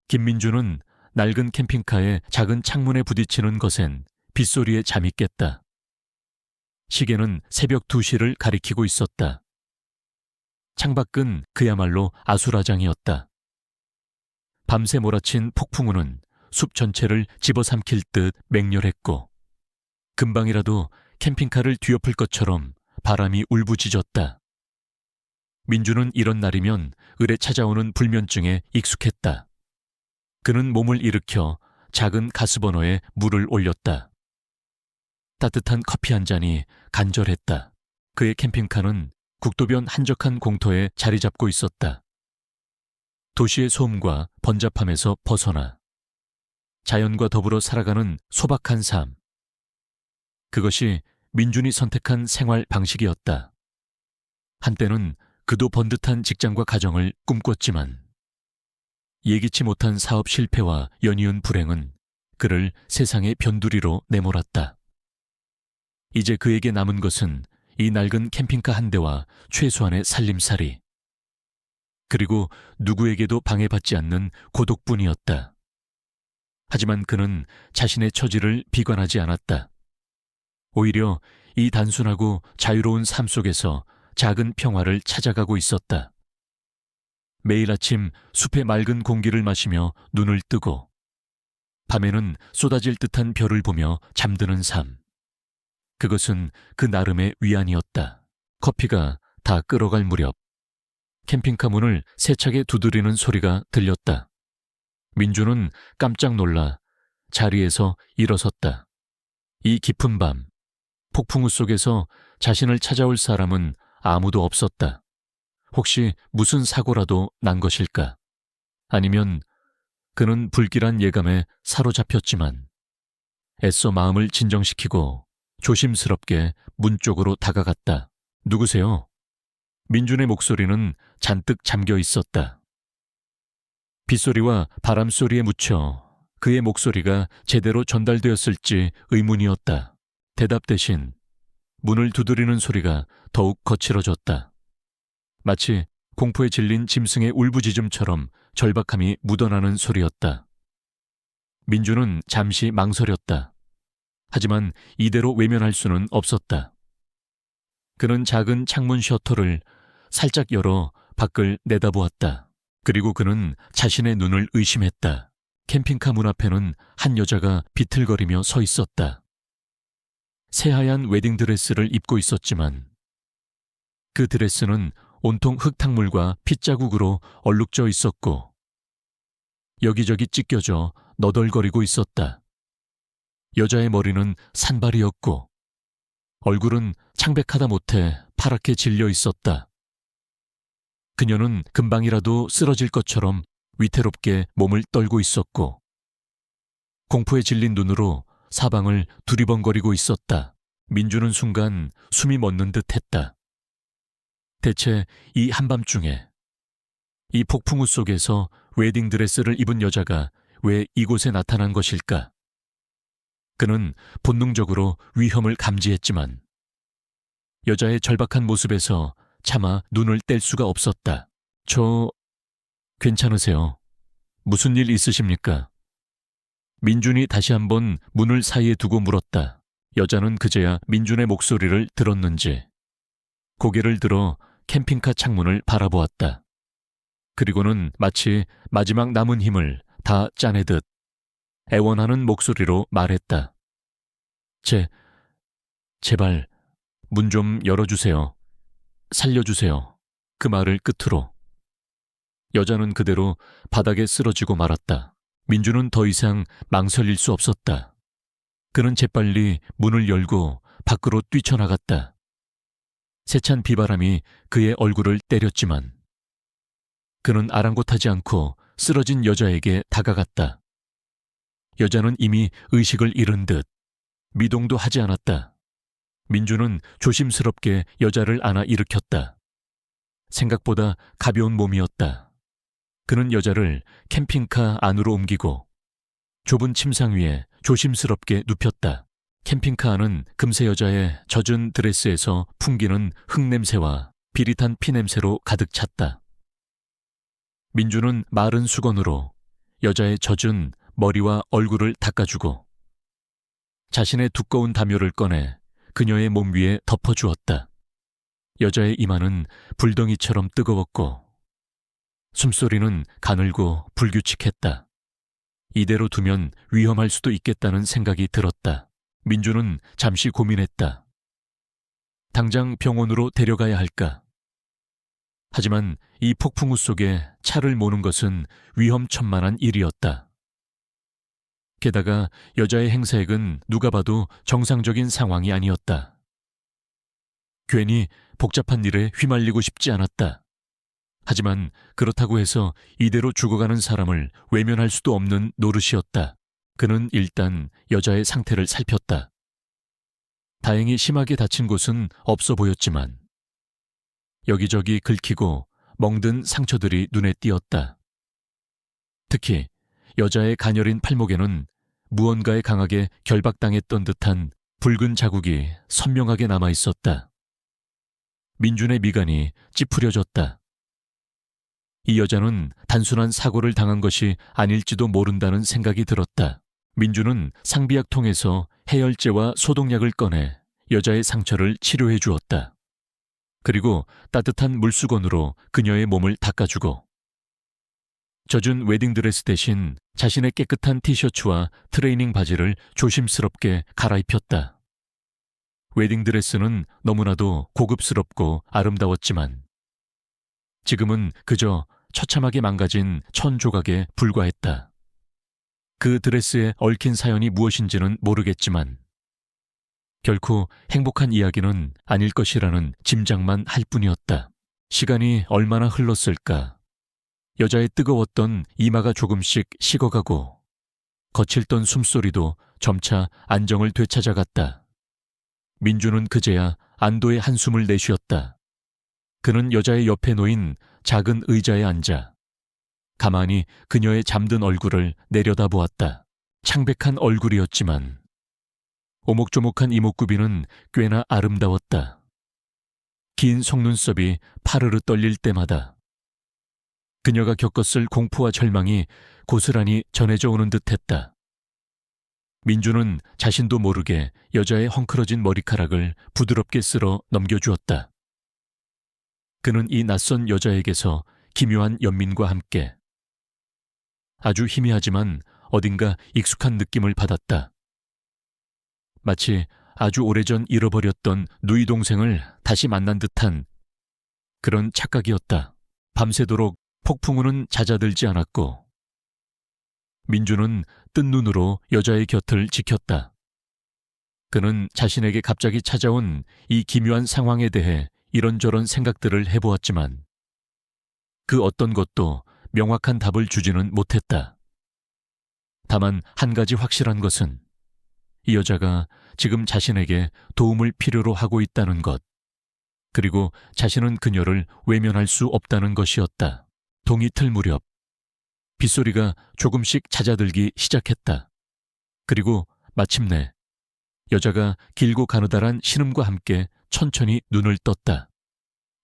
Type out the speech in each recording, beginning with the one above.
김민주는 낡은 캠핑카의 작은 창문에 부딪히는 것엔 빗소리에 잠이 깼다. 시계는 새벽 2시를 가리키고 있었다. 창밖은 그야말로 아수라장이었다. 밤새 몰아친 폭풍우는 숲 전체를 집어삼킬 듯 맹렬했고 금방이라도 캠핑카를 뒤엎을 것처럼 바람이 울부짖었다. 민주는 이런 날이면 을에 찾아오는 불면증에 익숙했다. 그는 몸을 일으켜 작은 가스버너에 물을 올렸다. 따뜻한 커피 한 잔이 간절했다. 그의 캠핑카는 국도변 한적한 공터에 자리 잡고 있었다. 도시의 소음과 번잡함에서 벗어나 자연과 더불어 살아가는 소박한 삶. 그것이 민준이 선택한 생활 방식이었다. 한때는 그도 번듯한 직장과 가정을 꿈꿨지만 예기치 못한 사업 실패와 연이은 불행은 그를 세상의 변두리로 내몰았다. 이제 그에게 남은 것은 이 낡은 캠핑카 한 대와 최소한의 살림살이, 그리고 누구에게도 방해받지 않는 고독뿐이었다. 하지만 그는 자신의 처지를 비관하지 않았다. 오히려 이 단순하고 자유로운 삶 속에서 작은 평화를 찾아가고 있었다. 매일 아침 숲의 맑은 공기를 마시며 눈을 뜨고 밤에는 쏟아질 듯한 별을 보며 잠드는 삶. 그것은 그 나름의 위안이었다. 커피가 다 끓어갈 무렵 캠핑카 문을 세차게 두드리는 소리가 들렸다. 민주는 깜짝 놀라 자리에서 일어섰다. 이 깊은 밤, 폭풍우 속에서 자신을 찾아올 사람은 아무도 없었다. 혹시 무슨 사고라도 난 것일까? 아니면 그는 불길한 예감에 사로잡혔지만 애써 마음을 진정시키고 조심스럽게 문 쪽으로 다가갔다. 누구세요? 민준의 목소리는 잔뜩 잠겨 있었다. 빗소리와 바람소리에 묻혀 그의 목소리가 제대로 전달되었을지 의문이었다. 대답 대신 문을 두드리는 소리가 더욱 거칠어졌다. 마치 공포에 질린 짐승의 울부짖음처럼 절박함이 묻어나는 소리였다. 민주는 잠시 망설였다. 하지만 이대로 외면할 수는 없었다. 그는 작은 창문 셔터를 살짝 열어 밖을 내다보았다. 그리고 그는 자신의 눈을 의심했다. 캠핑카 문 앞에는 한 여자가 비틀거리며 서 있었다. 새하얀 웨딩드레스를 입고 있었지만 그 드레스는 온통 흙탕물과 핏자국으로 얼룩져 있었고 여기저기 찢겨져 너덜거리고 있었다. 여자의 머리는 산발이었고 얼굴은 창백하다 못해 파랗게 질려 있었다. 그녀는 금방이라도 쓰러질 것처럼 위태롭게 몸을 떨고 있었고 공포에 질린 눈으로 사방을 두리번거리고 있었다. 민주는 순간 숨이 멎는 듯 했다. 대체 이 한밤중에 이 폭풍우 속에서 웨딩드레스를 입은 여자가 왜 이곳에 나타난 것일까? 그는 본능적으로 위험을 감지했지만 여자의 절박한 모습에서 차마 눈을 뗄 수가 없었다. 괜찮으세요? 무슨 일 있으십니까? 민준이 다시 한번 문을 사이에 두고 물었다. 여자는 그제야 민준의 목소리를 들었는지 고개를 들어 캠핑카 창문을 바라보았다. 그리고는 마치 마지막 남은 힘을 다 짜내듯 애원하는 목소리로 말했다. 제발 문 좀 열어주세요. 살려주세요. 그 말을 끝으로 여자는 그대로 바닥에 쓰러지고 말았다. 민주는 더 이상 망설일 수 없었다. 그는 재빨리 문을 열고 밖으로 뛰쳐나갔다. 세찬 비바람이 그의 얼굴을 때렸지만 그는 아랑곳하지 않고 쓰러진 여자에게 다가갔다. 여자는 이미 의식을 잃은 듯 미동도 하지 않았다. 민주는 조심스럽게 여자를 안아 일으켰다. 생각보다 가벼운 몸이었다. 그는 여자를 캠핑카 안으로 옮기고 좁은 침상 위에 조심스럽게 눕혔다. 캠핑카 안은 금세 여자의 젖은 드레스에서 풍기는 흙냄새와 비릿한 피냄새로 가득 찼다. 민주는 마른 수건으로 여자의 젖은 머리와 얼굴을 닦아주고 자신의 두꺼운 담요를 꺼내 그녀의 몸 위에 덮어주었다. 여자의 이마는 불덩이처럼 뜨거웠고 숨소리는 가늘고 불규칙했다. 이대로 두면 위험할 수도 있겠다는 생각이 들었다. 민주는 잠시 고민했다. 당장 병원으로 데려가야 할까? 하지만 이 폭풍우 속에 차를 모는 것은 위험천만한 일이었다. 게다가 여자의 행색은 누가 봐도 정상적인 상황이 아니었다. 괜히 복잡한 일에 휘말리고 싶지 않았다. 하지만 그렇다고 해서 이대로 죽어가는 사람을 외면할 수도 없는 노릇이었다. 그는 일단 여자의 상태를 살폈다. 다행히 심하게 다친 곳은 없어 보였지만 여기저기 긁히고 멍든 상처들이 눈에 띄었다. 특히 여자의 가녀린 팔목에는 무언가에 강하게 결박당했던 듯한 붉은 자국이 선명하게 남아 있었다. 민준의 미간이 찌푸려졌다. 이 여자는 단순한 사고를 당한 것이 아닐지도 모른다는 생각이 들었다. 민준은 상비약통에서 해열제와 소독약을 꺼내 여자의 상처를 치료해 주었다. 그리고 따뜻한 물수건으로 그녀의 몸을 닦아주고 젖은 웨딩드레스 대신 자신의 깨끗한 티셔츠와 트레이닝 바지를 조심스럽게 갈아입혔다. 웨딩드레스는 너무나도 고급스럽고 아름다웠지만 지금은 그저 처참하게 망가진 천 조각에 불과했다. 그 드레스에 얽힌 사연이 무엇인지는 모르겠지만 결코 행복한 이야기는 아닐 것이라는 짐작만 할 뿐이었다. 시간이 얼마나 흘렀을까? 여자의 뜨거웠던 이마가 조금씩 식어가고 거칠던 숨소리도 점차 안정을 되찾아갔다. 민주는 그제야 안도의 한숨을 내쉬었다. 그는 여자의 옆에 놓인 작은 의자에 앉아 가만히 그녀의 잠든 얼굴을 내려다보았다. 창백한 얼굴이었지만 오목조목한 이목구비는 꽤나 아름다웠다. 긴 속눈썹이 파르르 떨릴 때마다 그녀가 겪었을 공포와 절망이 고스란히 전해져 오는 듯했다. 민주는 자신도 모르게 여자의 헝클어진 머리카락을 부드럽게 쓸어 넘겨주었다. 그는 이 낯선 여자에게서 기묘한 연민과 함께 아주 희미하지만 어딘가 익숙한 느낌을 받았다. 마치 아주 오래전 잃어버렸던 누이 동생을 다시 만난 듯한 그런 착각이었다. 밤새도록 폭풍우는 잦아들지 않았고 민주는 뜬 눈으로 여자의 곁을 지켰다. 그는 자신에게 갑자기 찾아온 이 기묘한 상황에 대해 이런저런 생각들을 해보았지만 그 어떤 것도 명확한 답을 주지는 못했다. 다만 한 가지 확실한 것은 이 여자가 지금 자신에게 도움을 필요로 하고 있다는 것, 그리고 자신은 그녀를 외면할 수 없다는 것이었다. 동이틀 무렵 빗소리가 조금씩 잦아들기 시작했다. 그리고 마침내 여자가 길고 가느다란 신음과 함께 천천히 눈을 떴다.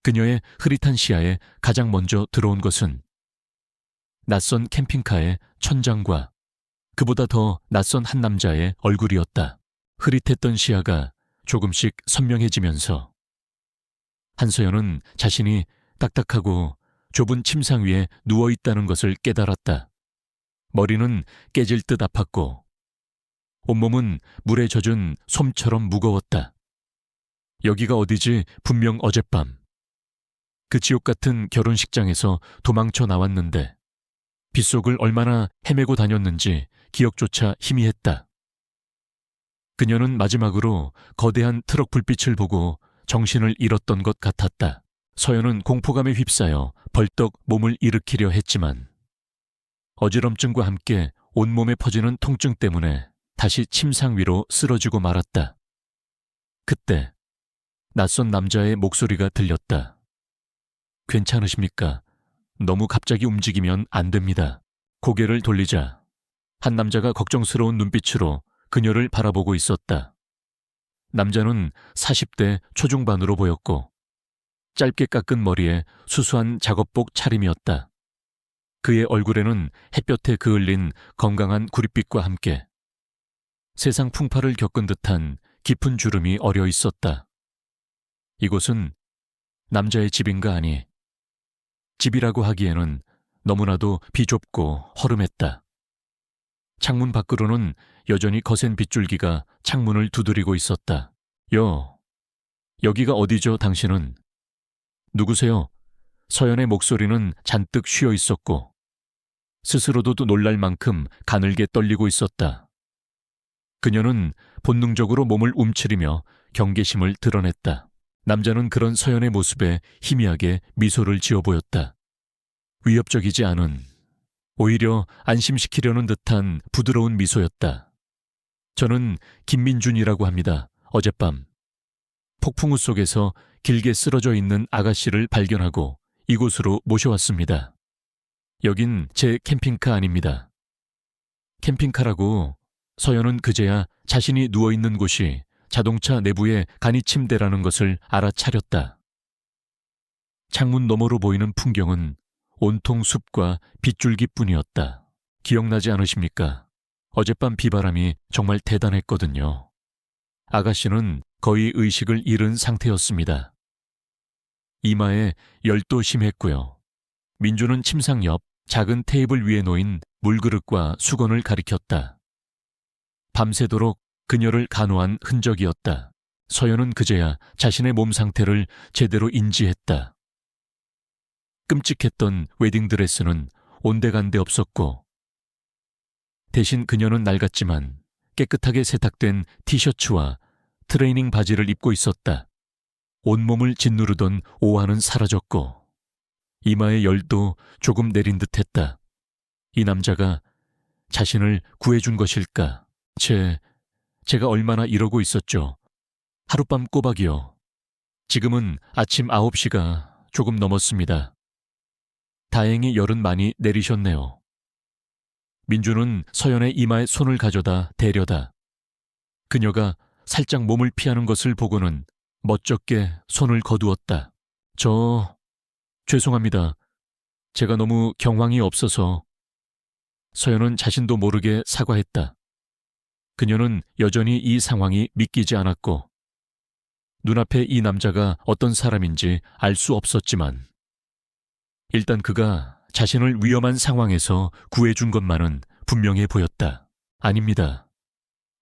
그녀의 흐릿한 시야에 가장 먼저 들어온 것은 낯선 캠핑카의 천장과 그보다 더 낯선 한 남자의 얼굴이었다. 흐릿했던 시야가 조금씩 선명해지면서 한서연은 자신이 딱딱하고 좁은 침상 위에 누워있다는 것을 깨달았다. 머리는 깨질 듯 아팠고 온몸은 물에 젖은 솜처럼 무거웠다. 여기가 어디지? 분명 어젯밤 그 지옥 같은 결혼식장에서 도망쳐 나왔는데 빗속을 얼마나 헤매고 다녔는지 기억조차 희미했다. 그녀는 마지막으로 거대한 트럭 불빛을 보고 정신을 잃었던 것 같았다. 서연은 공포감에 휩싸여 벌떡 몸을 일으키려 했지만 어지럼증과 함께 온몸에 퍼지는 통증 때문에 다시 침상 위로 쓰러지고 말았다. 그때 낯선 남자의 목소리가 들렸다. 괜찮으십니까? 너무 갑자기 움직이면 안 됩니다. 고개를 돌리자 한 남자가 걱정스러운 눈빛으로 그녀를 바라보고 있었다. 남자는 40대 초중반으로 보였고 짧게 깎은 머리에 수수한 작업복 차림이었다. 그의 얼굴에는 햇볕에 그을린 건강한 구릿빛과 함께 세상 풍파를 겪은 듯한 깊은 주름이 어려 있었다. 이곳은 남자의 집인가 아니, 집이라고 하기에는 너무나도 비좁고 허름했다. 창문 밖으로는 여전히 거센 빗줄기가 창문을 두드리고 있었다. 여기가 어디죠, 당신은? 누구세요? 서연의 목소리는 잔뜩 쉬어 있었고 스스로도 놀랄 만큼 가늘게 떨리고 있었다. 그녀는 본능적으로 몸을 움츠리며 경계심을 드러냈다. 남자는 그런 서연의 모습에 희미하게 미소를 지어 보였다. 위협적이지 않은, 오히려 안심시키려는 듯한 부드러운 미소였다. 저는 김민준이라고 합니다. 어젯밤 폭풍우 속에서 길게 쓰러져 있는 아가씨를 발견하고 이곳으로 모셔왔습니다. 여긴 제 캠핑카 아닙니다. 캠핑카라고 서연은 그제야 자신이 누워있는 곳이 자동차 내부의 간이 침대라는 것을 알아차렸다. 창문 너머로 보이는 풍경은 온통 숲과 빗줄기뿐이었다. 기억나지 않으십니까? 어젯밤 비바람이 정말 대단했거든요. 아가씨는 거의 의식을 잃은 상태였습니다. 이마에 열도 심했고요. 민주는 침상 옆 작은 테이블 위에 놓인 물그릇과 수건을 가리켰다. 밤새도록 그녀를 간호한 흔적이었다. 서연은 그제야 자신의 몸 상태를 제대로 인지했다. 끔찍했던 웨딩드레스는 온데간데 없었고 대신 그녀는 낡았지만 깨끗하게 세탁된 티셔츠와 트레이닝 바지를 입고 있었다. 온몸을 짓누르던 오한은 사라졌고 이마의 열도 조금 내린 듯했다. 이 남자가 자신을 구해준 것일까? 제가 얼마나 이러고 있었죠. 하룻밤 꼬박이요. 지금은 아침 9시가 조금 넘었습니다. 다행히 열은 많이 내리셨네요. 민주는 서연의 이마에 손을 가져다 대려다. 그녀가 살짝 몸을 피하는 것을 보고는 멋쩍게 손을 거두었다. 죄송합니다. 제가 너무 경황이 없어서. 서연은 자신도 모르게 사과했다. 그녀는 여전히 이 상황이 믿기지 않았고 눈앞에 이 남자가 어떤 사람인지 알 수 없었지만 일단 그가 자신을 위험한 상황에서 구해준 것만은 분명해 보였다. 아닙니다.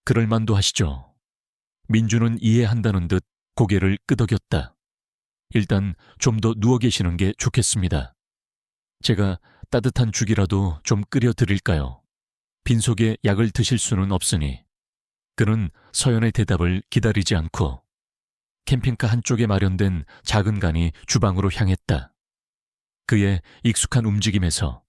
그럴 만도 하시죠. 민주는 이해한다는 듯 고개를 끄덕였다. 일단 좀 더 누워 계시는 게 좋겠습니다. 제가 따뜻한 죽이라도 좀 끓여 드릴까요? 빈속에 약을 드실 수는 없으니. 그는 서연의 대답을 기다리지 않고 캠핑카 한쪽에 마련된 작은 간이 주방으로 향했다. 그의 익숙한 움직임에서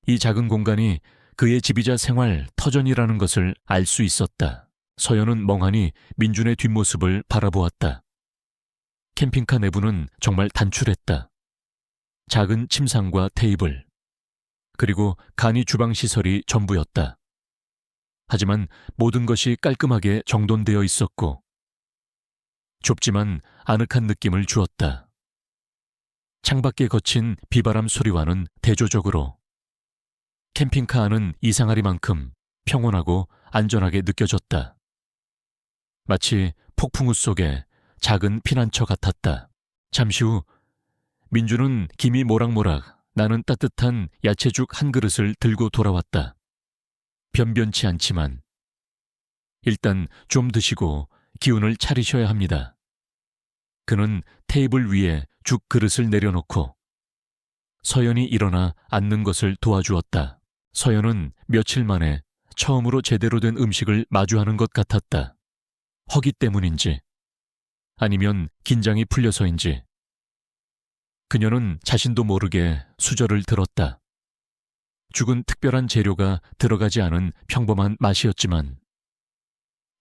이 작은 공간이 그의 집이자 생활 터전이라는 것을 알 수 있었다. 서연은 멍하니 민준의 뒷모습을 바라보았다. 캠핑카 내부는 정말 단출했다. 작은 침상과 테이블, 그리고 간이 주방 시설이 전부였다. 하지만 모든 것이 깔끔하게 정돈되어 있었고 좁지만 아늑한 느낌을 주었다. 창밖에 거친 비바람 소리와는 대조적으로 캠핑카 안은 이상하리만큼 평온하고 안전하게 느껴졌다. 마치 폭풍우 속에 작은 피난처 같았다. 잠시 후 민주는 김이 모락모락 나는 따뜻한 야채죽 한 그릇을 들고 돌아왔다. 변변치 않지만 일단 좀 드시고 기운을 차리셔야 합니다. 그는 테이블 위에 죽 그릇을 내려놓고 서연이 일어나 앉는 것을 도와주었다. 서연은 며칠 만에 처음으로 제대로 된 음식을 마주하는 것 같았다. 허기 때문인지 아니면 긴장이 풀려서인지 그녀는 자신도 모르게 수저를 들었다. 죽은 특별한 재료가 들어가지 않은 평범한 맛이었지만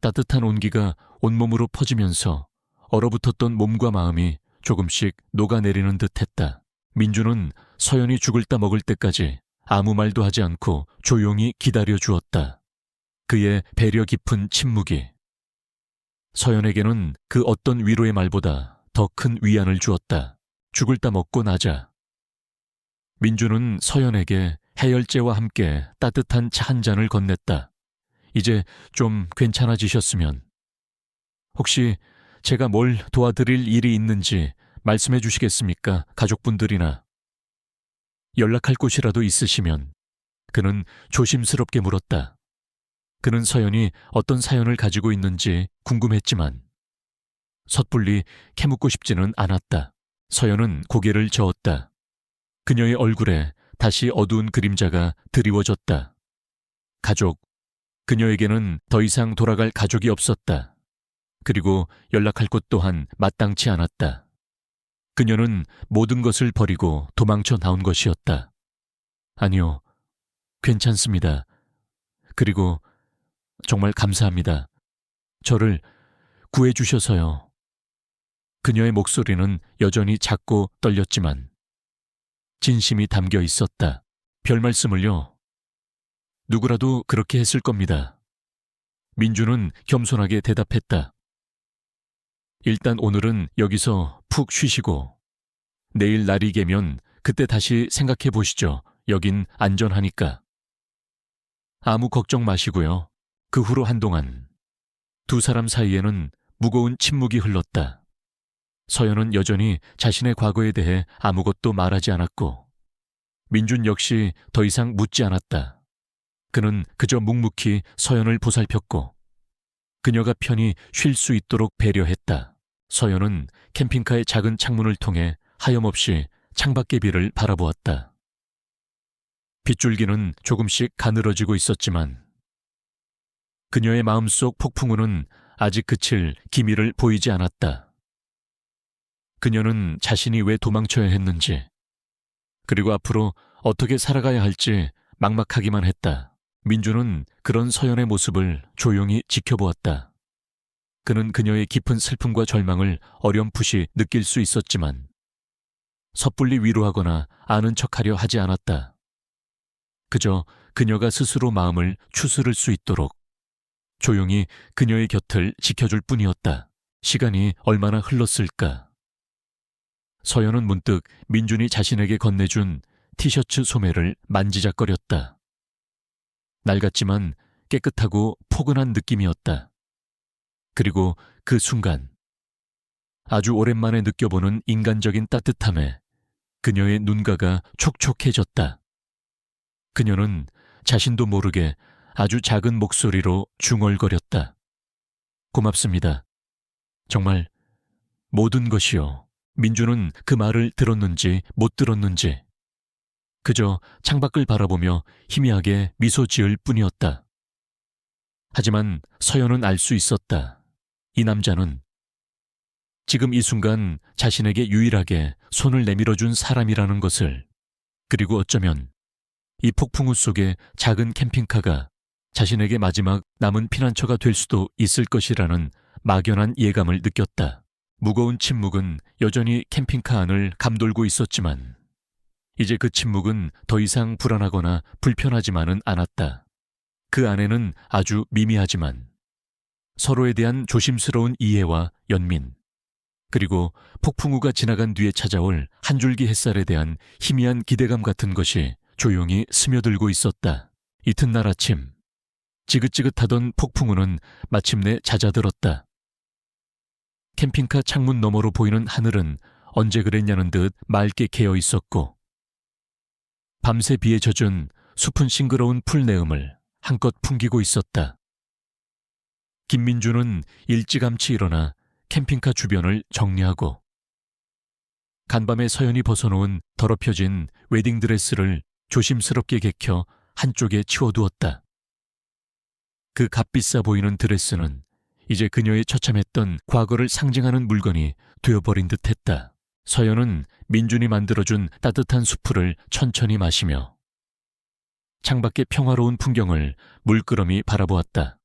따뜻한 온기가 온몸으로 퍼지면서 얼어붙었던 몸과 마음이 조금씩 녹아내리는 듯했다. 민주는 서연이 죽을 따 먹을 때까지 아무 말도 하지 않고 조용히 기다려 주었다. 그의 배려 깊은 침묵이 서연에게는 그 어떤 위로의 말보다 더 큰 위안을 주었다. 죽을 따 먹고 나자 민주는 서연에게 해열제와 함께 따뜻한 차 한 잔을 건넸다. 이제 좀 괜찮아지셨으면. 혹시 제가 뭘 도와드릴 일이 있는지 말씀해 주시겠습니까? 가족분들이나. 연락할 곳이라도 있으시면. 그는 조심스럽게 물었다. 그는 서연이 어떤 사연을 가지고 있는지 궁금했지만 섣불리 캐묻고 싶지는 않았다. 서연은 고개를 저었다. 그녀의 얼굴에 다시 어두운 그림자가 드리워졌다. 가족. 그녀에게는 더 이상 돌아갈 가족이 없었다. 그리고 연락할 곳 또한 마땅치 않았다. 그녀는 모든 것을 버리고 도망쳐 나온 것이었다. 아니요, 괜찮습니다. 그리고 정말 감사합니다. 저를 구해주셔서요. 그녀의 목소리는 여전히 작고 떨렸지만 진심이 담겨 있었다. 별 말씀을요. 누구라도 그렇게 했을 겁니다. 민주는 겸손하게 대답했다. 일단 오늘은 여기서 푹 쉬시고 내일 날이 개면 그때 다시 생각해 보시죠. 여긴 안전하니까. 아무 걱정 마시고요. 그 후로 한동안 두 사람 사이에는 무거운 침묵이 흘렀다. 서연은 여전히 자신의 과거에 대해 아무것도 말하지 않았고 민준 역시 더 이상 묻지 않았다. 그는 그저 묵묵히 서연을 보살폈고 그녀가 편히 쉴 수 있도록 배려했다. 서연은 캠핑카의 작은 창문을 통해 하염없이 창밖의 비를 바라보았다. 빗줄기는 조금씩 가늘어지고 있었지만 그녀의 마음속 폭풍우는 아직 그칠 기미를 보이지 않았다. 그녀는 자신이 왜 도망쳐야 했는지, 그리고 앞으로 어떻게 살아가야 할지 막막하기만 했다. 민주는 그런 서연의 모습을 조용히 지켜보았다. 그는 그녀의 깊은 슬픔과 절망을 어렴풋이 느낄 수 있었지만 섣불리 위로하거나 아는 척하려 하지 않았다. 그저 그녀가 스스로 마음을 추스를 수 있도록 조용히 그녀의 곁을 지켜줄 뿐이었다. 시간이 얼마나 흘렀을까? 서연은 문득 민준이 자신에게 건네준 티셔츠 소매를 만지작거렸다. 낡았지만 깨끗하고 포근한 느낌이었다. 그리고 그 순간 아주 오랜만에 느껴보는 인간적인 따뜻함에 그녀의 눈가가 촉촉해졌다. 그녀는 자신도 모르게 아주 작은 목소리로 중얼거렸다. 고맙습니다. 정말 모든 것이요. 민주는 그 말을 들었는지 못 들었는지 그저 창밖을 바라보며 희미하게 미소 지을 뿐이었다. 하지만 서연은 알 수 있었다. 이 남자는 지금 이 순간 자신에게 유일하게 손을 내밀어준 사람이라는 것을, 그리고 어쩌면 이 폭풍우 속의 작은 캠핑카가 자신에게 마지막 남은 피난처가 될 수도 있을 것이라는 막연한 예감을 느꼈다. 무거운 침묵은 여전히 캠핑카 안을 감돌고 있었지만 이제 그 침묵은 더 이상 불안하거나 불편하지만은 않았다. 그 안에는 아주 미미하지만 서로에 대한 조심스러운 이해와 연민, 그리고 폭풍우가 지나간 뒤에 찾아올 한 줄기 햇살에 대한 희미한 기대감 같은 것이 조용히 스며들고 있었다. 이튿날 아침, 지긋지긋하던 폭풍우는 마침내 잦아들었다. 캠핑카 창문 너머로 보이는 하늘은 언제 그랬냐는 듯 맑게 개어 있었고 밤새 비에 젖은 숲은 싱그러운 풀내음을 한껏 풍기고 있었다. 김민주는 일찌감치 일어나 캠핑카 주변을 정리하고 간밤에 서연이 벗어놓은 더럽혀진 웨딩드레스를 조심스럽게 개켜 한쪽에 치워두었다. 그 값비싸 보이는 드레스는 이제 그녀의 처참했던 과거를 상징하는 물건이 되어버린 듯했다. 서연은 민준이 만들어준 따뜻한 수프를 천천히 마시며 창밖의 평화로운 풍경을 물끄러미 바라보았다.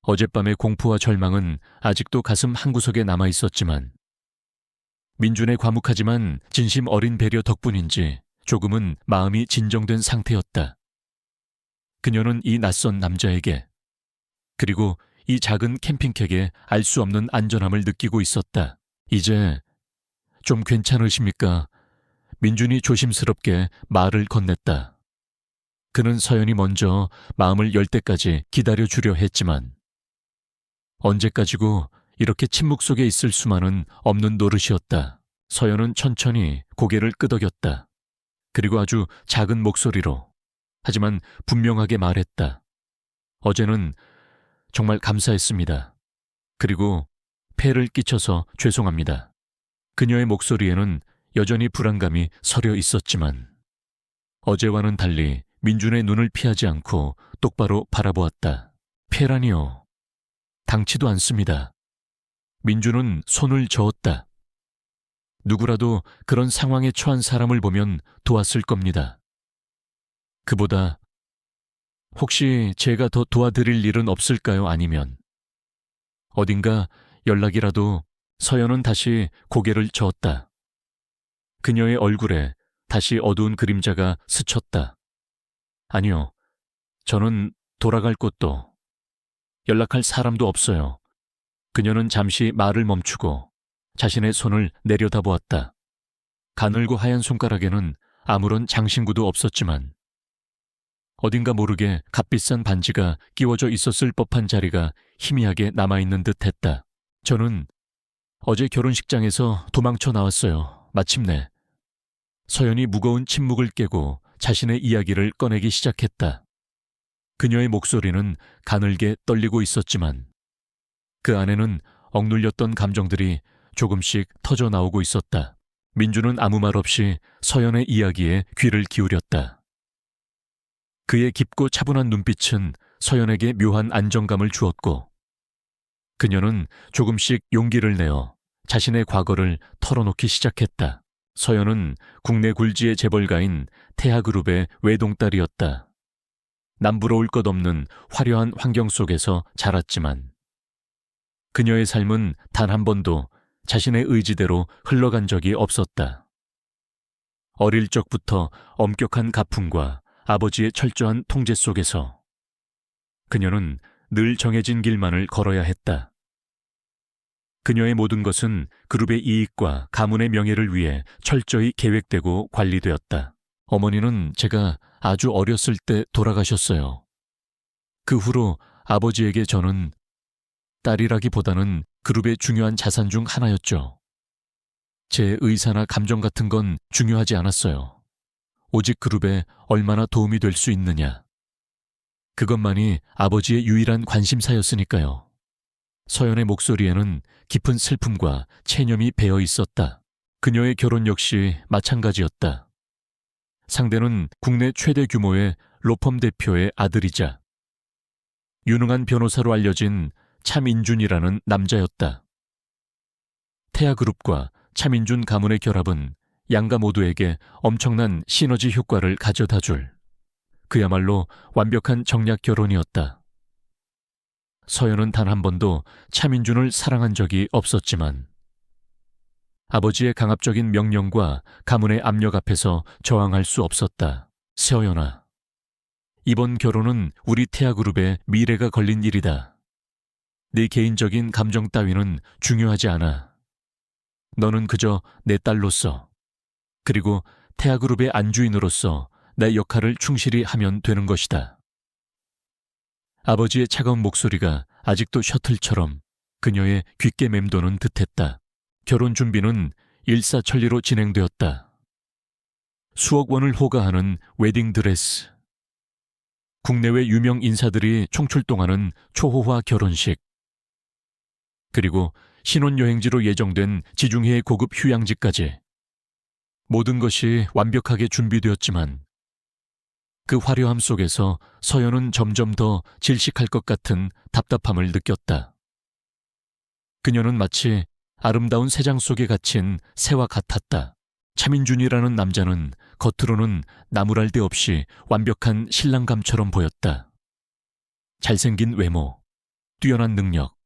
어젯밤의 공포와 절망은 아직도 가슴 한구석에 남아있었지만 민준의 과묵하지만 진심 어린 배려 덕분인지 조금은 마음이 진정된 상태였다. 그녀는 이 낯선 남자에게, 그리고 이 작은 캠핑객에 알 수 없는 안전함을 느끼고 있었다. 이제 좀 괜찮으십니까? 민준이 조심스럽게 말을 건넸다. 그는 서연이 먼저 마음을 열 때까지 기다려주려 했지만 언제까지고 이렇게 침묵 속에 있을 수만은 없는 노릇이었다. 서연은 천천히 고개를 끄덕였다. 그리고 아주 작은 목소리로 하지만 분명하게 말했다. 어제는 정말 감사했습니다. 그리고 폐를 끼쳐서 죄송합니다. 그녀의 목소리에는 여전히 불안감이 서려 있었지만 어제와는 달리 민준의 눈을 피하지 않고 똑바로 바라보았다. 폐라니요. 당치도 않습니다. 민준은 손을 저었다. 누구라도 그런 상황에 처한 사람을 보면 도왔을 겁니다. 그보다 혹시 제가 더 도와드릴 일은 없을까요? 아니면 어딘가 연락이라도. 서연은 다시 고개를 저었다. 그녀의 얼굴에 다시 어두운 그림자가 스쳤다. 아니요. 저는 돌아갈 곳도 연락할 사람도 없어요. 그녀는 잠시 말을 멈추고 자신의 손을 내려다보았다. 가늘고 하얀 손가락에는 아무런 장신구도 없었지만 어딘가 모르게 값비싼 반지가 끼워져 있었을 법한 자리가 희미하게 남아있는 듯했다. 저는 어제 결혼식장에서 도망쳐 나왔어요. 마침내. 서연이 무거운 침묵을 깨고 자신의 이야기를 꺼내기 시작했다. 그녀의 목소리는 가늘게 떨리고 있었지만 그 안에는 억눌렸던 감정들이 조금씩 터져 나오고 있었다. 민주는 아무 말 없이 서연의 이야기에 귀를 기울였다. 그의 깊고 차분한 눈빛은 서연에게 묘한 안정감을 주었고 그녀는 조금씩 용기를 내어 자신의 과거를 털어놓기 시작했다. 서연은 국내 굴지의 재벌가인 태하그룹의 외동딸이었다. 남부러울 것 없는 화려한 환경 속에서 자랐지만 그녀의 삶은 단 한 번도 자신의 의지대로 흘러간 적이 없었다. 어릴 적부터 엄격한 가풍과 아버지의 철저한 통제 속에서 그녀는 늘 정해진 길만을 걸어야 했다. 그녀의 모든 것은 그룹의 이익과 가문의 명예를 위해 철저히 계획되고 관리되었다. 어머니는 제가 아주 어렸을 때 돌아가셨어요. 그 후로 아버지에게 저는 딸이라기보다는 그룹의 중요한 자산 중 하나였죠. 제 의사나 감정 같은 건 중요하지 않았어요. 오직 그룹에 얼마나 도움이 될 수 있느냐. 그것만이 아버지의 유일한 관심사였으니까요. 서연의 목소리에는 깊은 슬픔과 체념이 배어 있었다. 그녀의 결혼 역시 마찬가지였다. 상대는 국내 최대 규모의 로펌 대표의 아들이자 유능한 변호사로 알려진 차민준이라는 남자였다. 태아그룹과 차민준 가문의 결합은 양가 모두에게 엄청난 시너지 효과를 가져다 줄 그야말로 완벽한 정략 결혼이었다. 서연은 단 한 번도 차민준을 사랑한 적이 없었지만 아버지의 강압적인 명령과 가문의 압력 앞에서 저항할 수 없었다. 서연아, 이번 결혼은 우리 태아그룹의 미래가 걸린 일이다. 네 개인적인 감정 따위는 중요하지 않아. 너는 그저 내 딸로서 그리고 태아그룹의 안주인으로서 내 역할을 충실히 하면 되는 것이다. 아버지의 차가운 목소리가 아직도 셔틀처럼 그녀의 귓게 맴도는 듯했다. 결혼 준비는 일사천리로 진행되었다. 수억 원을 호가하는 웨딩드레스, 국내외 유명 인사들이 총출동하는 초호화 결혼식, 그리고 신혼여행지로 예정된 지중해의 고급 휴양지까지 모든 것이 완벽하게 준비되었지만 그 화려함 속에서 서연은 점점 더 질식할 것 같은 답답함을 느꼈다. 그녀는 마치 아름다운 새장 속에 갇힌 새와 같았다. 차민준이라는 남자는 겉으로는 나무랄 데 없이 완벽한 신랑감처럼 보였다. 잘생긴 외모, 뛰어난 능력,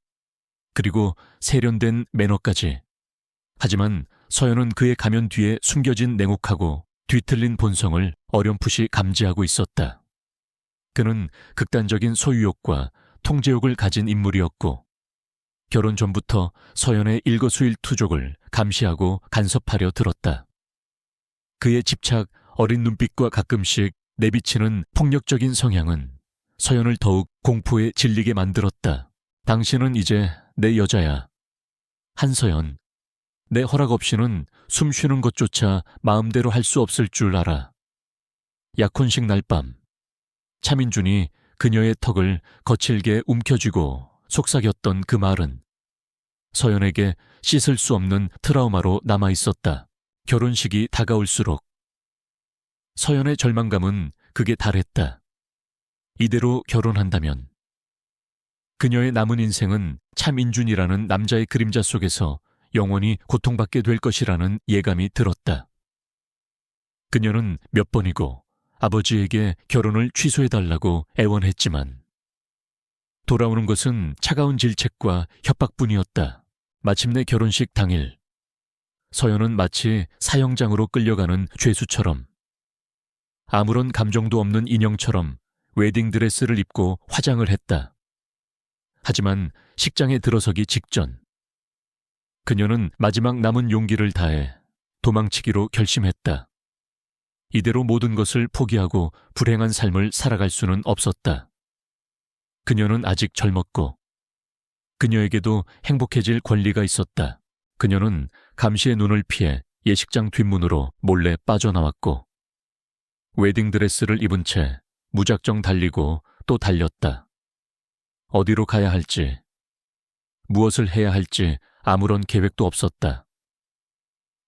그리고 세련된 매너까지. 하지만 서연은 그의 가면 뒤에 숨겨진 냉혹하고 뒤틀린 본성을 어렴풋이 감지하고 있었다. 그는 극단적인 소유욕과 통제욕을 가진 인물이었고 결혼 전부터 서연의 일거수일투족을 감시하고 간섭하려 들었다. 그의 집착 어린 눈빛과 가끔씩 내비치는 폭력적인 성향은 서연을 더욱 공포에 질리게 만들었다. 당신은 이제 내 여자야. 한서연, 내 허락 없이는 숨 쉬는 것조차 마음대로 할 수 없을 줄 알아. 약혼식 날 밤, 차민준이 그녀의 턱을 거칠게 움켜쥐고 속삭였던 그 말은 서연에게 씻을 수 없는 트라우마로 남아있었다. 결혼식이 다가올수록 서연의 절망감은 극에 달했다. 이대로 결혼한다면 그녀의 남은 인생은 차민준이라는 남자의 그림자 속에서 영원히 고통받게 될 것이라는 예감이 들었다. 그녀는 몇 번이고 아버지에게 결혼을 취소해달라고 애원했지만 돌아오는 것은 차가운 질책과 협박뿐이었다. 마침내 결혼식 당일, 서연은 마치 사형장으로 끌려가는 죄수처럼 아무런 감정도 없는 인형처럼 웨딩드레스를 입고 화장을 했다. 하지만 식장에 들어서기 직전 그녀는 마지막 남은 용기를 다해 도망치기로 결심했다. 이대로 모든 것을 포기하고 불행한 삶을 살아갈 수는 없었다. 그녀는 아직 젊었고 그녀에게도 행복해질 권리가 있었다. 그녀는 감시의 눈을 피해 예식장 뒷문으로 몰래 빠져나왔고 웨딩드레스를 입은 채 무작정 달리고 또 달렸다. 어디로 가야 할지, 무엇을 해야 할지 아무런 계획도 없었다.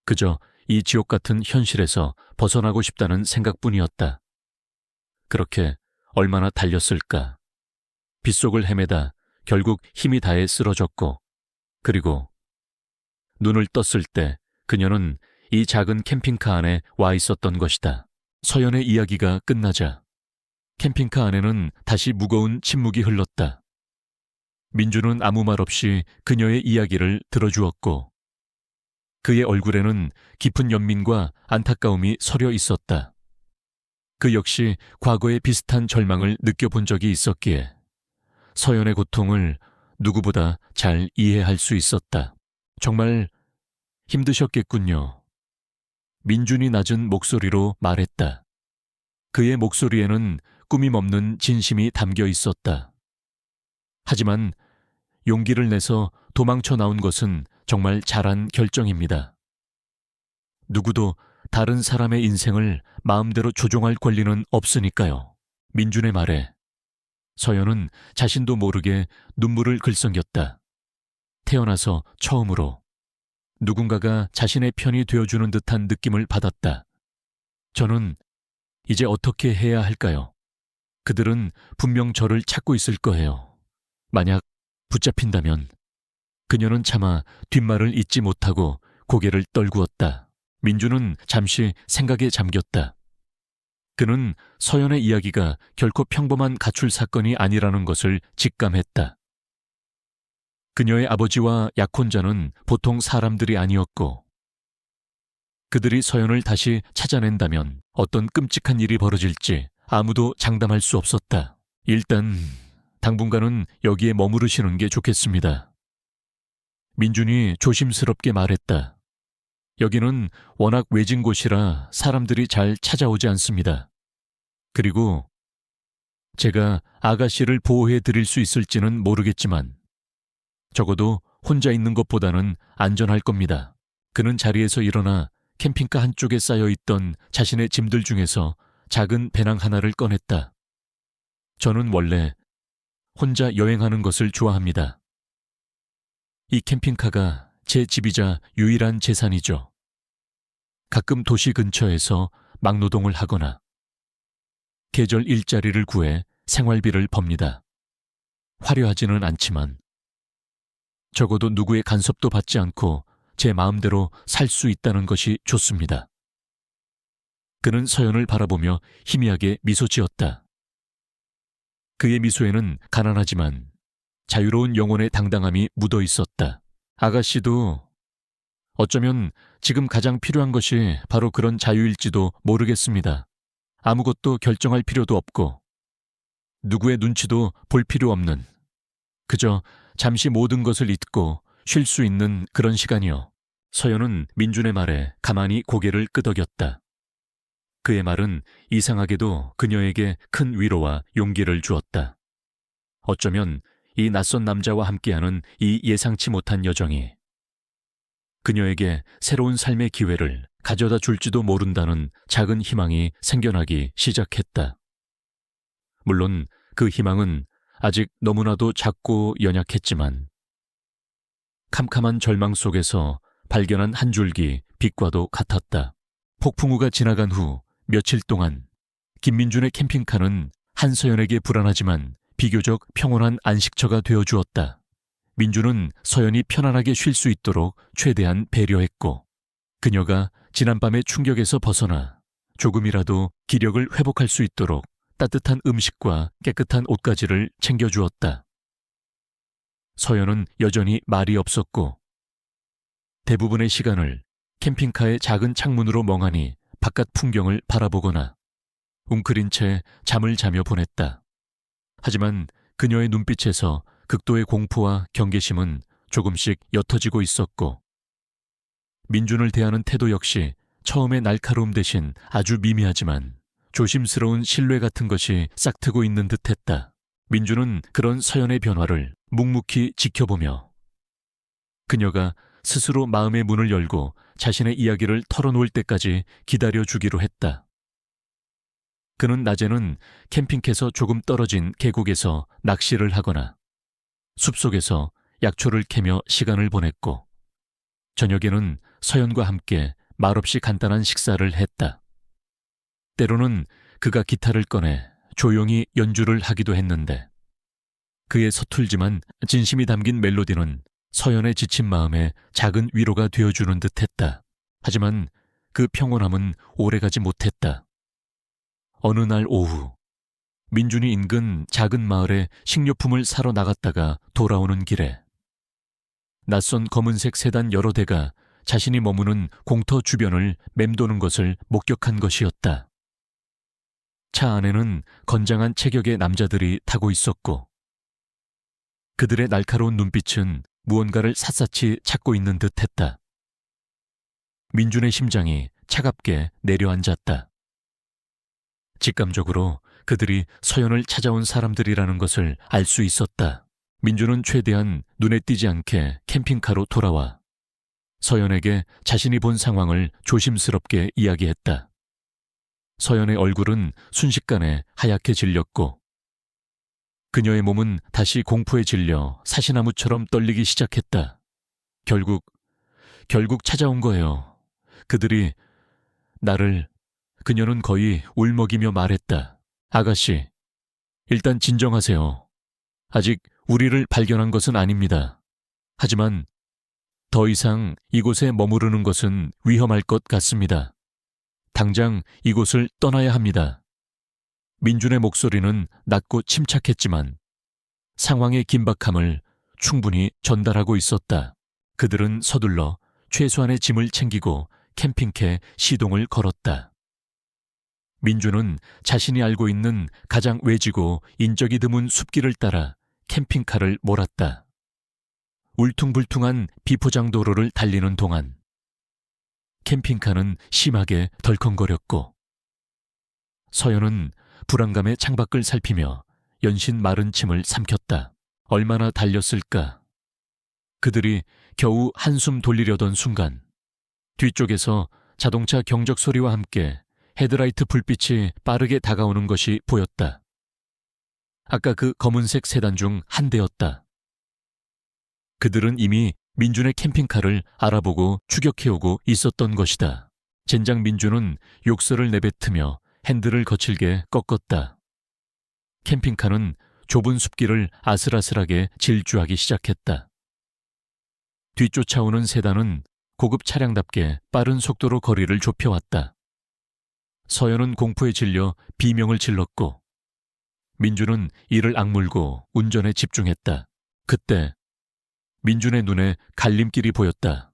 그저 이 지옥 같은 현실에서 벗어나고 싶다는 생각뿐이었다. 그렇게 얼마나 달렸을까. 빗속을 헤매다 결국 힘이 다해 쓰러졌고, 그리고 눈을 떴을 때 그녀는 이 작은 캠핑카 안에 와 있었던 것이다. 서연의 이야기가 끝나자 캠핑카 안에는 다시 무거운 침묵이 흘렀다. 민주는 아무 말 없이 그녀의 이야기를 들어주었고 그의 얼굴에는 깊은 연민과 안타까움이 서려 있었다. 그 역시 과거의 비슷한 절망을 느껴본 적이 있었기에 서연의 고통을 누구보다 잘 이해할 수 있었다. 정말 힘드셨겠군요. 민준이 낮은 목소리로 말했다. 그의 목소리에는 꾸밈없는 진심이 담겨 있었다. 하지만 용기를 내서 도망쳐 나온 것은 정말 잘한 결정입니다. 누구도 다른 사람의 인생을 마음대로 조종할 권리는 없으니까요. 민준의 말에 서연은 자신도 모르게 눈물을 글썽였다. 태어나서 처음으로 누군가가 자신의 편이 되어주는 듯한 느낌을 받았다. 저는 이제 어떻게 해야 할까요? 그들은 분명 저를 찾고 있을 거예요. 만약 붙잡힌다면 그녀는 차마 뒷말을 잇지 못하고 고개를 떨구었다. 민주는 잠시 생각에 잠겼다. 그는 서연의 이야기가 결코 평범한 가출 사건이 아니라는 것을 직감했다. 그녀의 아버지와 약혼자는 보통 사람들이 아니었고 그들이 서연을 다시 찾아낸다면 어떤 끔찍한 일이 벌어질지 아무도 장담할 수 없었다. 일단 당분간은 여기에 머무르시는 게 좋겠습니다. 민준이 조심스럽게 말했다. 여기는 워낙 외진 곳이라 사람들이 잘 찾아오지 않습니다. 그리고 제가 아가씨를 보호해 드릴 수 있을지는 모르겠지만 적어도 혼자 있는 것보다는 안전할 겁니다. 그는 자리에서 일어나 캠핑카 한쪽에 쌓여있던 자신의 짐들 중에서 작은 배낭 하나를 꺼냈다. 저는 원래 혼자 여행하는 것을 좋아합니다. 이 캠핑카가 제 집이자 유일한 재산이죠. 가끔 도시 근처에서 막노동을 하거나 계절 일자리를 구해 생활비를 법니다. 화려하지는 않지만 적어도 누구의 간섭도 받지 않고 제 마음대로 살 수 있다는 것이 좋습니다. 그는 서연을 바라보며 희미하게 미소 지었다. 그의 미소에는 가난하지만 자유로운 영혼의 당당함이 묻어 있었다. 아가씨도 어쩌면 지금 가장 필요한 것이 바로 그런 자유일지도 모르겠습니다. 아무것도 결정할 필요도 없고 누구의 눈치도 볼 필요 없는 그저 잠시 모든 것을 잊고 쉴 수 있는 그런 시간이요. 서연은 민준의 말에 가만히 고개를 끄덕였다. 그의 말은 이상하게도 그녀에게 큰 위로와 용기를 주었다. 어쩌면 이 낯선 남자와 함께하는 이 예상치 못한 여정이 그녀에게 새로운 삶의 기회를 가져다 줄지도 모른다는 작은 희망이 생겨나기 시작했다. 물론 그 희망은 아직 너무나도 작고 연약했지만 캄캄한 절망 속에서 발견한 한 줄기 빛과도 같았다. 폭풍우가 지나간 후 며칠 동안 김민준의 캠핑카는 한서연에게 불안하지만 비교적 평온한 안식처가 되어주었다. 민준은 서연이 편안하게 쉴 수 있도록 최대한 배려했고 그녀가 지난밤의 충격에서 벗어나 조금이라도 기력을 회복할 수 있도록 따뜻한 음식과 깨끗한 옷가지를 챙겨주었다. 서연은 여전히 말이 없었고 대부분의 시간을 캠핑카의 작은 창문으로 멍하니 바깥 풍경을 바라보거나 웅크린 채 잠을 자며 보냈다. 하지만 그녀의 눈빛에서 극도의 공포와 경계심은 조금씩 옅어지고 있었고 민준을 대하는 태도 역시 처음의 날카로움 대신 아주 미미하지만 조심스러운 신뢰 같은 것이 싹트고 있는 듯했다. 민준은 그런 서연의 변화를 묵묵히 지켜보며 그녀가 스스로 마음의 문을 열고 자신의 이야기를 털어놓을 때까지 기다려주기로 했다. 그는 낮에는 캠핑에서 조금 떨어진 계곡에서 낚시를 하거나 숲속에서 약초를 캐며 시간을 보냈고 저녁에는 서연과 함께 말없이 간단한 식사를 했다. 때로는 그가 기타를 꺼내 조용히 연주를 하기도 했는데 그의 서툴지만 진심이 담긴 멜로디는 서연의 지친 마음에 작은 위로가 되어주는 듯했다. 하지만 그 평온함은 오래가지 못했다. 어느 날 오후 민준이 인근 작은 마을에 식료품을 사러 나갔다가 돌아오는 길에 낯선 검은색 세단 여러 대가 자신이 머무는 공터 주변을 맴도는 것을 목격한 것이었다. 차 안에는 건장한 체격의 남자들이 타고 있었고 그들의 날카로운 눈빛은 무언가를 샅샅이 찾고 있는 듯했다. 민준의 심장이 차갑게 내려앉았다. 직감적으로 그들이 서연을 찾아온 사람들이라는 것을 알 수 있었다. 민준은 최대한 눈에 띄지 않게 캠핑카로 돌아와 서연에게 자신이 본 상황을 조심스럽게 이야기했다. 서연의 얼굴은 순식간에 하얗게 질렸고 그녀의 몸은 다시 공포에 질려 사시나무처럼 떨리기 시작했다. 결국 찾아온 거예요. 그들이 나를. 그녀는 거의 울먹이며 말했다. 아가씨, 일단 진정하세요. 아직 우리를 발견한 것은 아닙니다. 하지만 더 이상 이곳에 머무르는 것은 위험할 것 같습니다. 당장 이곳을 떠나야 합니다. 민준의 목소리는 낮고 침착했지만 상황의 긴박함을 충분히 전달하고 있었다. 그들은 서둘러 최소한의 짐을 챙기고 캠핑카에 시동을 걸었다. 민준은 자신이 알고 있는 가장 외지고 인적이 드문 숲길을 따라 캠핑카를 몰았다. 울퉁불퉁한 비포장 도로를 달리는 동안 캠핑카는 심하게 덜컹거렸고 서연은 불안감에 창밖을 살피며 연신 마른 침을 삼켰다. 얼마나 달렸을까? 그들이 겨우 한숨 돌리려던 순간 뒤쪽에서 자동차 경적 소리와 함께 헤드라이트 불빛이 빠르게 다가오는 것이 보였다. 아까 그 검은색 세단 중 한 대였다. 그들은 이미 민준의 캠핑카를 알아보고 추격해오고 있었던 것이다. 젠장 민준은 욕설을 내뱉으며 핸들을 거칠게 꺾었다. 캠핑카는 좁은 숲길을 아슬아슬하게 질주하기 시작했다. 뒤쫓아오는 세단은 고급 차량답게 빠른 속도로 거리를 좁혀왔다. 서연은 공포에 질려 비명을 질렀고 민준은 이를 악물고 운전에 집중했다. 그때 민준의 눈에 갈림길이 보였다.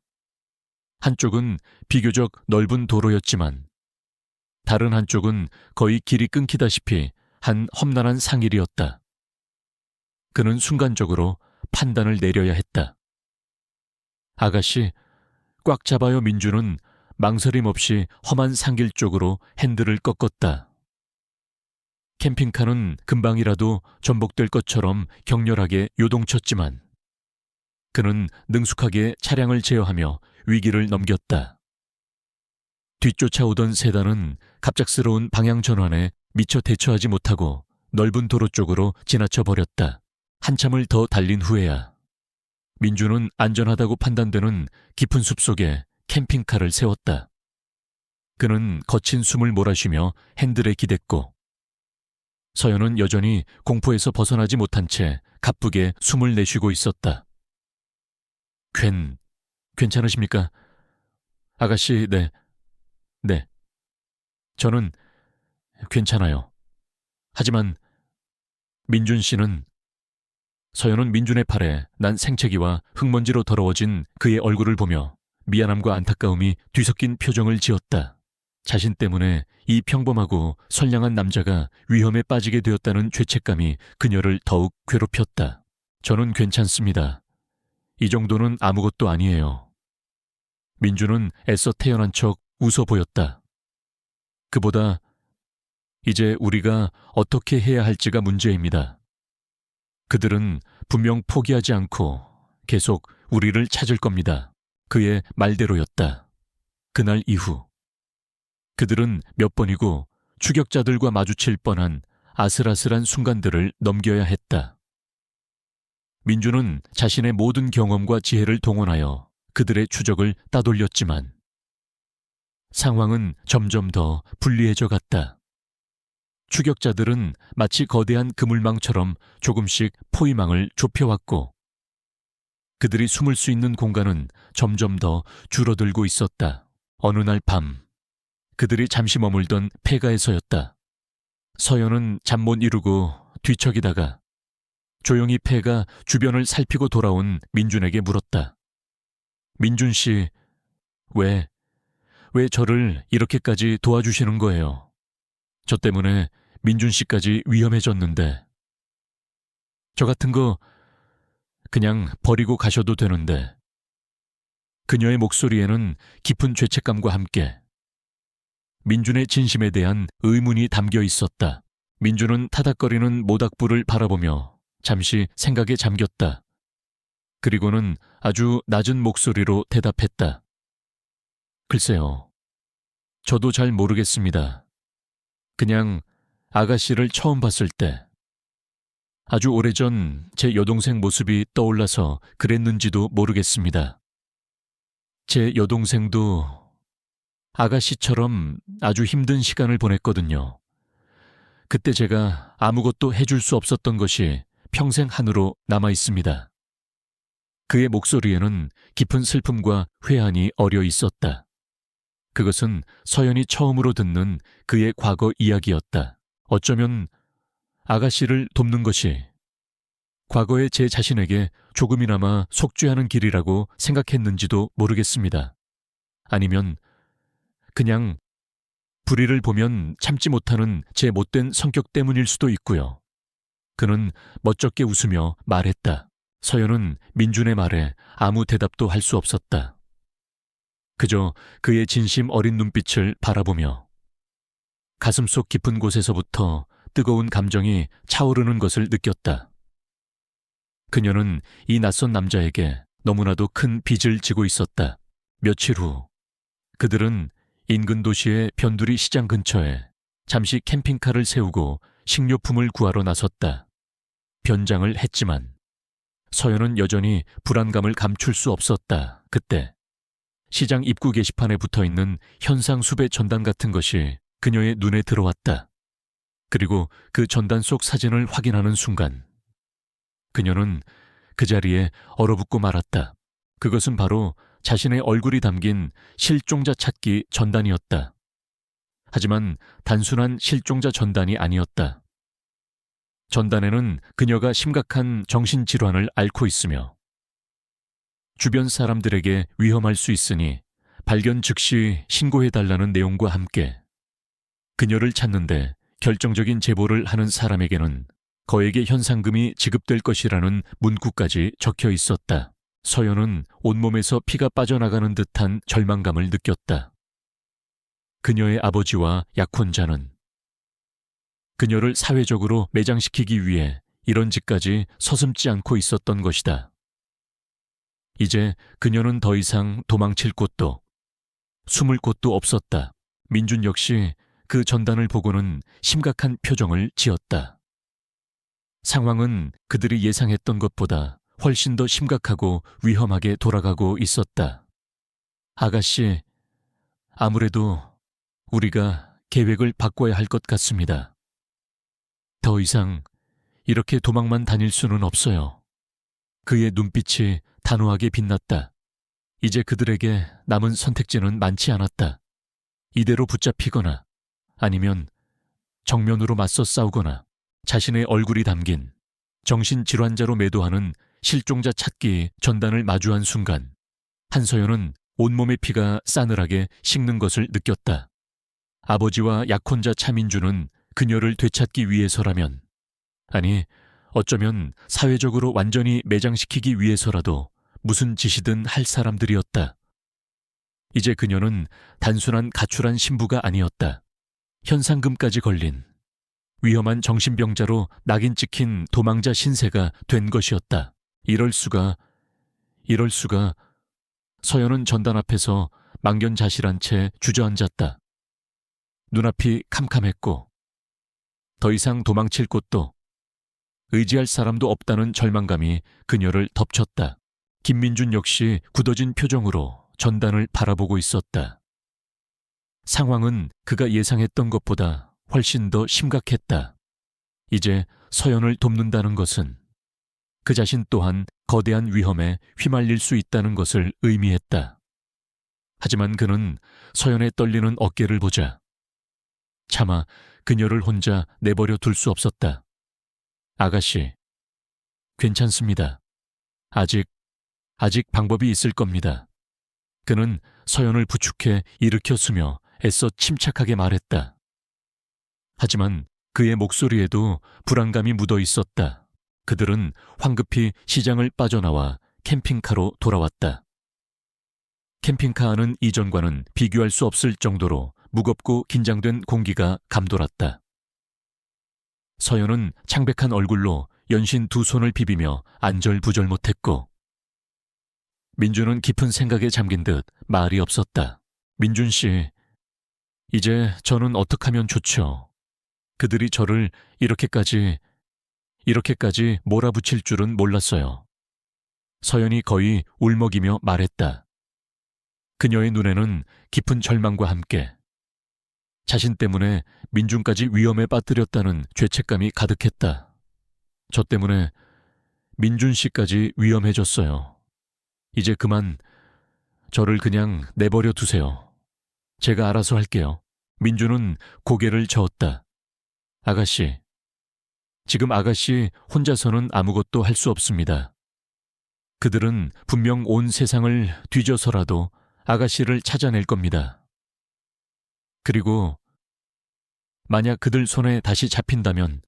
한쪽은 비교적 넓은 도로였지만 다른 한쪽은 거의 길이 끊기다시피 한 험난한 상일이었다. 그는 순간적으로 판단을 내려야 했다. 아가씨, 꽉 잡아요. 민준은 망설임 없이 험한 산길 쪽으로 핸들을 꺾었다. 캠핑카는 금방이라도 전복될 것처럼 격렬하게 요동쳤지만 그는 능숙하게 차량을 제어하며 위기를 넘겼다. 뒤쫓아오던 세단은 갑작스러운 방향 전환에 미처 대처하지 못하고 넓은 도로 쪽으로 지나쳐 버렸다. 한참을 더 달린 후에야 민주는 안전하다고 판단되는 깊은 숲속에 캠핑카를 세웠다. 그는 거친 숨을 몰아쉬며 핸들에 기댔고 서연은 여전히 공포에서 벗어나지 못한 채 가쁘게 숨을 내쉬고 있었다. 괜찮으십니까? 아가씨, 네. 저는 괜찮아요. 하지만 민준 씨는 서연은 민준의 팔에 난 생채기와 흙먼지로 더러워진 그의 얼굴을 보며 미안함과 안타까움이 뒤섞인 표정을 지었다. 자신 때문에 이 평범하고 선량한 남자가 위험에 빠지게 되었다는 죄책감이 그녀를 더욱 괴롭혔다. 저는 괜찮습니다. 이 정도는 아무것도 아니에요. 민주는 애써 태연한 척 웃어 보였다. 그보다 이제 우리가 어떻게 해야 할지가 문제입니다. 그들은 분명 포기하지 않고 계속 우리를 찾을 겁니다. 그의 말대로였다. 그날 이후 그들은 몇 번이고 추격자들과 마주칠 뻔한 아슬아슬한 순간들을 넘겨야 했다. 민주는 자신의 모든 경험과 지혜를 동원하여 그들의 추적을 따돌렸지만 상황은 점점 더 불리해져 갔다. 추격자들은 마치 거대한 그물망처럼 조금씩 포위망을 좁혀왔고 그들이 숨을 수 있는 공간은 점점 더 줄어들고 있었다. 어느 날 밤 그들이 잠시 머물던 폐가에서였다. 서연은 잠 못 이루고 뒤척이다가 조용히 폐가 주변을 살피고 돌아온 민준에게 물었다. 민준 씨, 왜 저를 이렇게까지 도와주시는 거예요? 저 때문에 민준 씨까지 위험해졌는데. 저 같은 거 그냥 버리고 가셔도 되는데. 그녀의 목소리에는 깊은 죄책감과 함께 민준의 진심에 대한 의문이 담겨 있었다. 민준은 타닥거리는 모닥불을 바라보며 잠시 생각에 잠겼다. 그리고는 아주 낮은 목소리로 대답했다. 글쎄요. 저도 잘 모르겠습니다. 그냥 아가씨를 처음 봤을 때 아주 오래전 제 여동생 모습이 떠올라서 그랬는지도 모르겠습니다. 제 여동생도 아가씨처럼 아주 힘든 시간을 보냈거든요. 그때 제가 아무것도 해줄 수 없었던 것이 평생 한으로 남아 있습니다. 그의 목소리에는 깊은 슬픔과 회한이 어려 있었다. 그것은 서연이 처음으로 듣는 그의 과거 이야기였다. 어쩌면 아가씨를 돕는 것이 과거의 제 자신에게 조금이나마 속죄하는 길이라고 생각했는지도 모르겠습니다. 아니면 그냥 불의를 보면 참지 못하는 제 못된 성격 때문일 수도 있고요. 그는 멋쩍게 웃으며 말했다. 서연은 민준의 말에 아무 대답도 할 수 없었다. 그저 그의 진심 어린 눈빛을 바라보며 가슴속 깊은 곳에서부터 뜨거운 감정이 차오르는 것을 느꼈다. 그녀는 이 낯선 남자에게 너무나도 큰 빚을 지고 있었다. 며칠 후 그들은 인근 도시의 변두리 시장 근처에 잠시 캠핑카를 세우고 식료품을 구하러 나섰다. 변장을 했지만 서연은 여전히 불안감을 감출 수 없었다. 그때 시장 입구 게시판에 붙어있는 현상수배 전단 같은 것이 그녀의 눈에 들어왔다. 그리고 그 전단 속 사진을 확인하는 순간 그녀는 그 자리에 얼어붙고 말았다. 그것은 바로 자신의 얼굴이 담긴 실종자 찾기 전단이었다. 하지만 단순한 실종자 전단이 아니었다. 전단에는 그녀가 심각한 정신질환을 앓고 있으며 주변 사람들에게 위험할 수 있으니 발견 즉시 신고해달라는 내용과 함께 그녀를 찾는데 결정적인 제보를 하는 사람에게는 거액의 현상금이 지급될 것이라는 문구까지 적혀 있었다. 서연은 온몸에서 피가 빠져나가는 듯한 절망감을 느꼈다. 그녀의 아버지와 약혼자는 그녀를 사회적으로 매장시키기 위해 이런 짓까지 서슴지 않고 있었던 것이다. 이제 그녀는 더 이상 도망칠 곳도 숨을 곳도 없었다. 민준 역시 그 전단을 보고는 심각한 표정을 지었다. 상황은 그들이 예상했던 것보다 훨씬 더 심각하고 위험하게 돌아가고 있었다. 아가씨, 아무래도 우리가 계획을 바꿔야 할 것 같습니다. 더 이상 이렇게 도망만 다닐 수는 없어요. 그의 눈빛이 단호하게 빛났다. 이제 그들에게 남은 선택지는 많지 않았다. 이대로 붙잡히거나 아니면 정면으로 맞서 싸우거나 자신의 얼굴이 담긴 정신질환자로 매도하는 실종자 찾기 전단을 마주한 순간 한서연은 온몸의 피가 싸늘하게 식는 것을 느꼈다. 아버지와 약혼자 차민주는 그녀를 되찾기 위해서라면, 아니 어쩌면 사회적으로 완전히 매장시키기 위해서라도 무슨 짓이든 할 사람들이었다. 이제 그녀는 단순한 가출한 신부가 아니었다. 현상금까지 걸린 위험한 정신병자로 낙인 찍힌 도망자 신세가 된 것이었다. 이럴 수가. 서연은 전단 앞에서 망연자실한 채 주저앉았다. 눈앞이 캄캄했고 더 이상 도망칠 곳도 의지할 사람도 없다는 절망감이 그녀를 덮쳤다. 김민준 역시 굳어진 표정으로 전단을 바라보고 있었다. 상황은 그가 예상했던 것보다 훨씬 더 심각했다. 이제 서연을 돕는다는 것은 그 자신 또한 거대한 위험에 휘말릴 수 있다는 것을 의미했다. 하지만 그는 서연의 떨리는 어깨를 보자 차마 그녀를 혼자 내버려 둘 수 없었다. 아가씨, 괜찮습니다. 아직 방법이 있을 겁니다. 그는 서연을 부축해 일으켰으며 애써 침착하게 말했다. 하지만 그의 목소리에도 불안감이 묻어 있었다. 그들은 황급히 시장을 빠져나와 캠핑카로 돌아왔다. 캠핑카 안은 이전과는 비교할 수 없을 정도로 무겁고 긴장된 공기가 감돌았다. 서연은 창백한 얼굴로 연신 두 손을 비비며 안절부절 못했고 민준은 깊은 생각에 잠긴 듯 말이 없었다. 민준 씨, 이제 저는 어떻게 하면 좋죠? 그들이 저를 이렇게까지 몰아붙일 줄은 몰랐어요. 서연이 거의 울먹이며 말했다. 그녀의 눈에는 깊은 절망과 함께 자신 때문에 민준까지 위험에 빠뜨렸다는 죄책감이 가득했다. 저 때문에 민준 씨까지 위험해졌어요. 이제 그만 저를 그냥 내버려 두세요. 제가 알아서 할게요. 민준은 고개를 저었다. 아가씨, 지금 아가씨 혼자서는 아무것도 할 수 없습니다. 그들은 분명 온 세상을 뒤져서라도 아가씨를 찾아낼 겁니다. 그리고 만약 그들 손에 다시 잡힌다면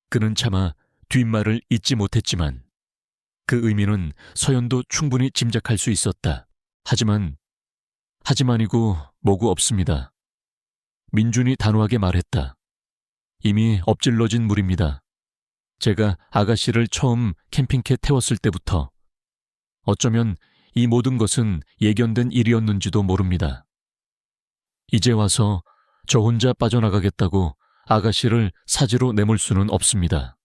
그는 차마 뒷말을 잊지 못했지만 그 의미는 서연도 충분히 짐작할 수 있었다. 하지만이고 뭐고 없습니다. 민준이 단호하게 말했다. 이미 엎질러진 물입니다. 제가 아가씨를 처음 캠핑카에 태웠을 때부터 어쩌면 이 모든 것은 예견된 일이었는지도 모릅니다. 이제 와서 저 혼자 빠져나가겠다고 아가씨를 사지로 내몰 수는 없습니다.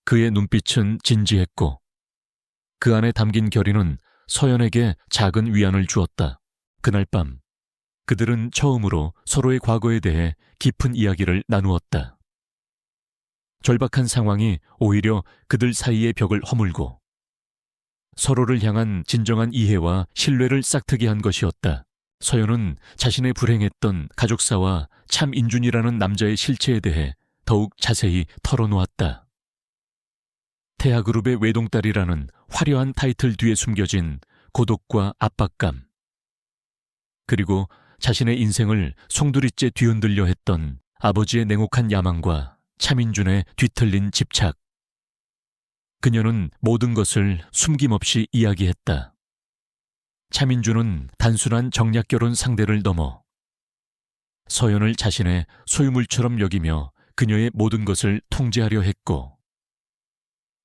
그의 눈빛은 진지했고 그 안에 담긴 결의는 서연에게 작은 위안을 주었다. 그날 밤 그들은 처음으로 서로의 과거에 대해 깊은 이야기를 나누었다. 절박한 상황이 오히려 그들 사이의 벽을 허물고 서로를 향한 진정한 이해와 신뢰를 싹트게 한 것이었다. 서연은 자신의 불행했던 가족사와 참인준이라는 남자의 실체에 대해 더욱 자세히 털어놓았다. 태아그룹의 외동딸이라는 화려한 타이틀 뒤에 숨겨진 고독과 압박감, 그리고 자신의 인생을 송두리째 뒤흔들려 했던 아버지의 냉혹한 야망과 차민준의 뒤틀린 집착. 그녀는 모든 것을 숨김없이 이야기했다. 차민준은 단순한 정략 결혼 상대를 넘어 서연을 자신의 소유물처럼 여기며 그녀의 모든 것을 통제하려 했고,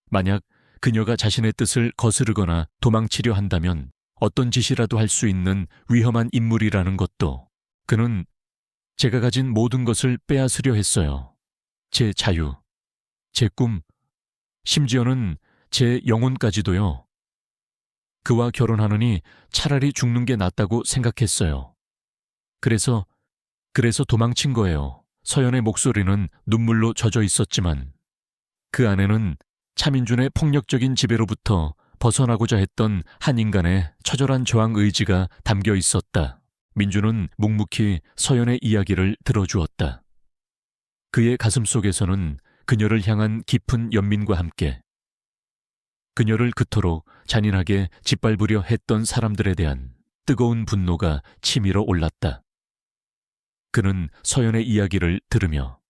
만약 그녀가 자신의 뜻을 거스르거나 도망치려 한다면 어떤 짓이라도 할 수 있는 위험한 인물이라는 것도 그는 제가 가진 모든 것을 빼앗으려 했어요. 제 자유, 제 꿈, 심지어는 제 영혼까지도요. 그와 결혼하느니 차라리 죽는 게 낫다고 생각했어요. 그래서 도망친 거예요. 서연의 목소리는 눈물로 젖어 있었지만 그 안에는 차민준의 폭력적인 지배로부터 벗어나고자 했던 한 인간의 처절한 저항 의지가 담겨 있었다. 민주는 묵묵히 서연의 이야기를 들어주었다. 그의 가슴 속에서는 그녀를 향한 깊은 연민과 함께 그녀를 그토록 잔인하게 짓밟으려 했던 사람들에 대한 뜨거운 분노가 치밀어 올랐다. 그는 서연의 이야기를 들으며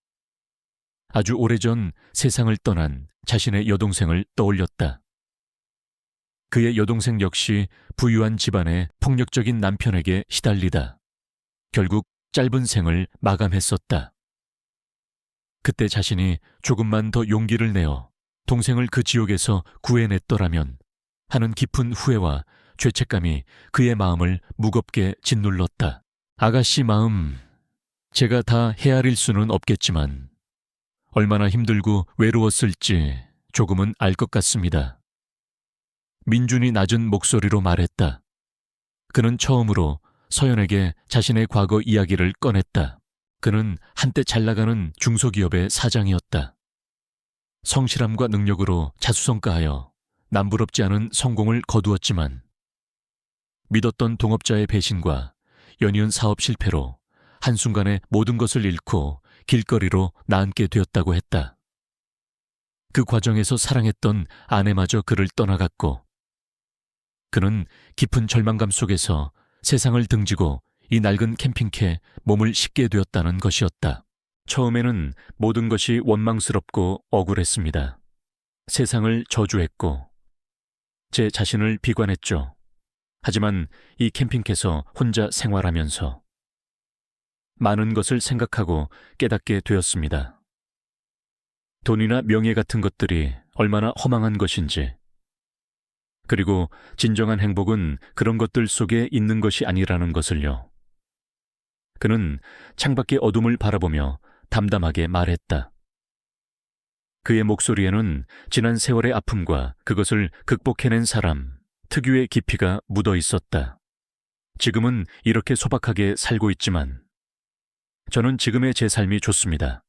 아주 오래전 세상을 떠난 자신의 여동생을 떠올렸다. 그의 여동생 역시 부유한 집안의 폭력적인 남편에게 시달리다 결국 짧은 생을 마감했었다. 그때 자신이 조금만 더 용기를 내어 동생을 그 지옥에서 구해냈더라면 하는 깊은 후회와 죄책감이 그의 마음을 무겁게 짓눌렀다. 아가씨 마음, 제가 다 헤아릴 수는 없겠지만 얼마나 힘들고 외로웠을지 조금은 알 것 같습니다. 민준이 낮은 목소리로 말했다. 그는 처음으로 서연에게 자신의 과거 이야기를 꺼냈다. 그는 한때 잘나가는 중소기업의 사장이었다. 성실함과 능력으로 자수성가하여 남부럽지 않은 성공을 거두었지만 믿었던 동업자의 배신과 연이은 사업 실패로 한순간에 모든 것을 잃고 길거리로 나앉게 되었다고 했다. 그 과정에서 사랑했던 아내마저 그를 떠나갔고 그는 깊은 절망감 속에서 세상을 등지고 이 낡은 캠핑카에 몸을 싣게 되었다는 것이었다. 처음에는 모든 것이 원망스럽고 억울했습니다. 세상을 저주했고 제 자신을 비관했죠. 하지만 이 캠핑카에서 혼자 생활하면서 많은 것을 생각하고 깨닫게 되었습니다. 돈이나 명예 같은 것들이 얼마나 허망한 것인지, 그리고 진정한 행복은 그런 것들 속에 있는 것이 아니라는 것을요. 그는 창밖의 어둠을 바라보며 담담하게 말했다. 그의 목소리에는 지난 세월의 아픔과 그것을 극복해낸 사람 특유의 깊이가 묻어 있었다. 지금은 이렇게 소박하게 살고 있지만 저는 지금의 제 삶이 좋습니다.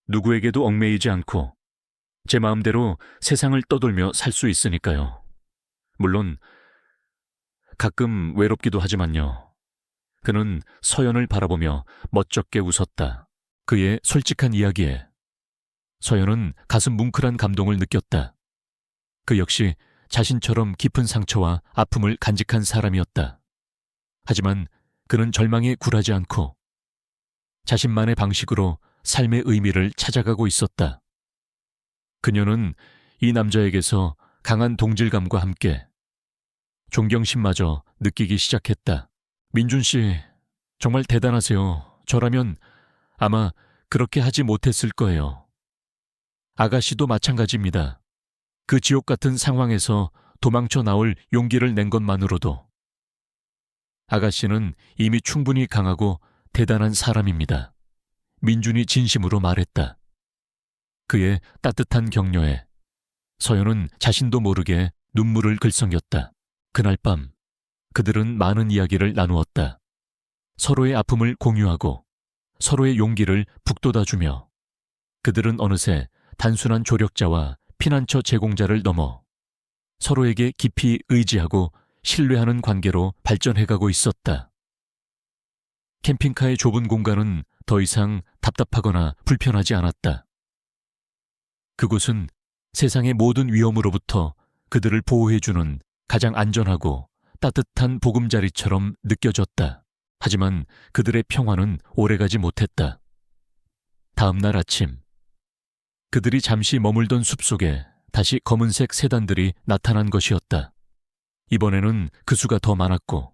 누구에게도 얽매이지 않고 제 마음대로 세상을 떠돌며 살 수 있으니까요. 물론 가끔 외롭기도 하지만요. 그는 서연을 바라보며 멋쩍게 웃었다. 그의 솔직한 이야기에 서연은 가슴 뭉클한 감동을 느꼈다. 그 역시 자신처럼 깊은 상처와 아픔을 간직한 사람이었다. 하지만 그는 절망에 굴하지 않고 자신만의 방식으로 삶의 의미를 찾아가고 있었다. 그녀는 이 남자에게서 강한 동질감과 함께 존경심마저 느끼기 시작했다. 민준 씨, 정말 대단하세요. 저라면 아마 그렇게 하지 못했을 거예요. 아가씨도 마찬가지입니다. 그 지옥 같은 상황에서 도망쳐 나올 용기를 낸 것만으로도 아가씨는 이미 충분히 강하고 대단한 사람입니다. 민준이 진심으로 말했다. 그의 따뜻한 격려에 서연은 자신도 모르게 눈물을 글썽였다. 그날 밤 그들은 많은 이야기를 나누었다. 서로의 아픔을 공유하고 서로의 용기를 북돋아주며 그들은 어느새 단순한 조력자와 피난처 제공자를 넘어 서로에게 깊이 의지하고 신뢰하는 관계로 발전해가고 있었다. 캠핑카의 좁은 공간은 더 이상 답답하거나 불편하지 않았다. 그곳은 세상의 모든 위험으로부터 그들을 보호해주는 가장 안전하고 따뜻한 보금자리처럼 느껴졌다. 하지만 그들의 평화는 오래가지 못했다. 다음 날 아침, 그들이 잠시 머물던 숲속에 다시 검은색 세단들이 나타난 것이었다. 이번에는 그 수가 더 많았고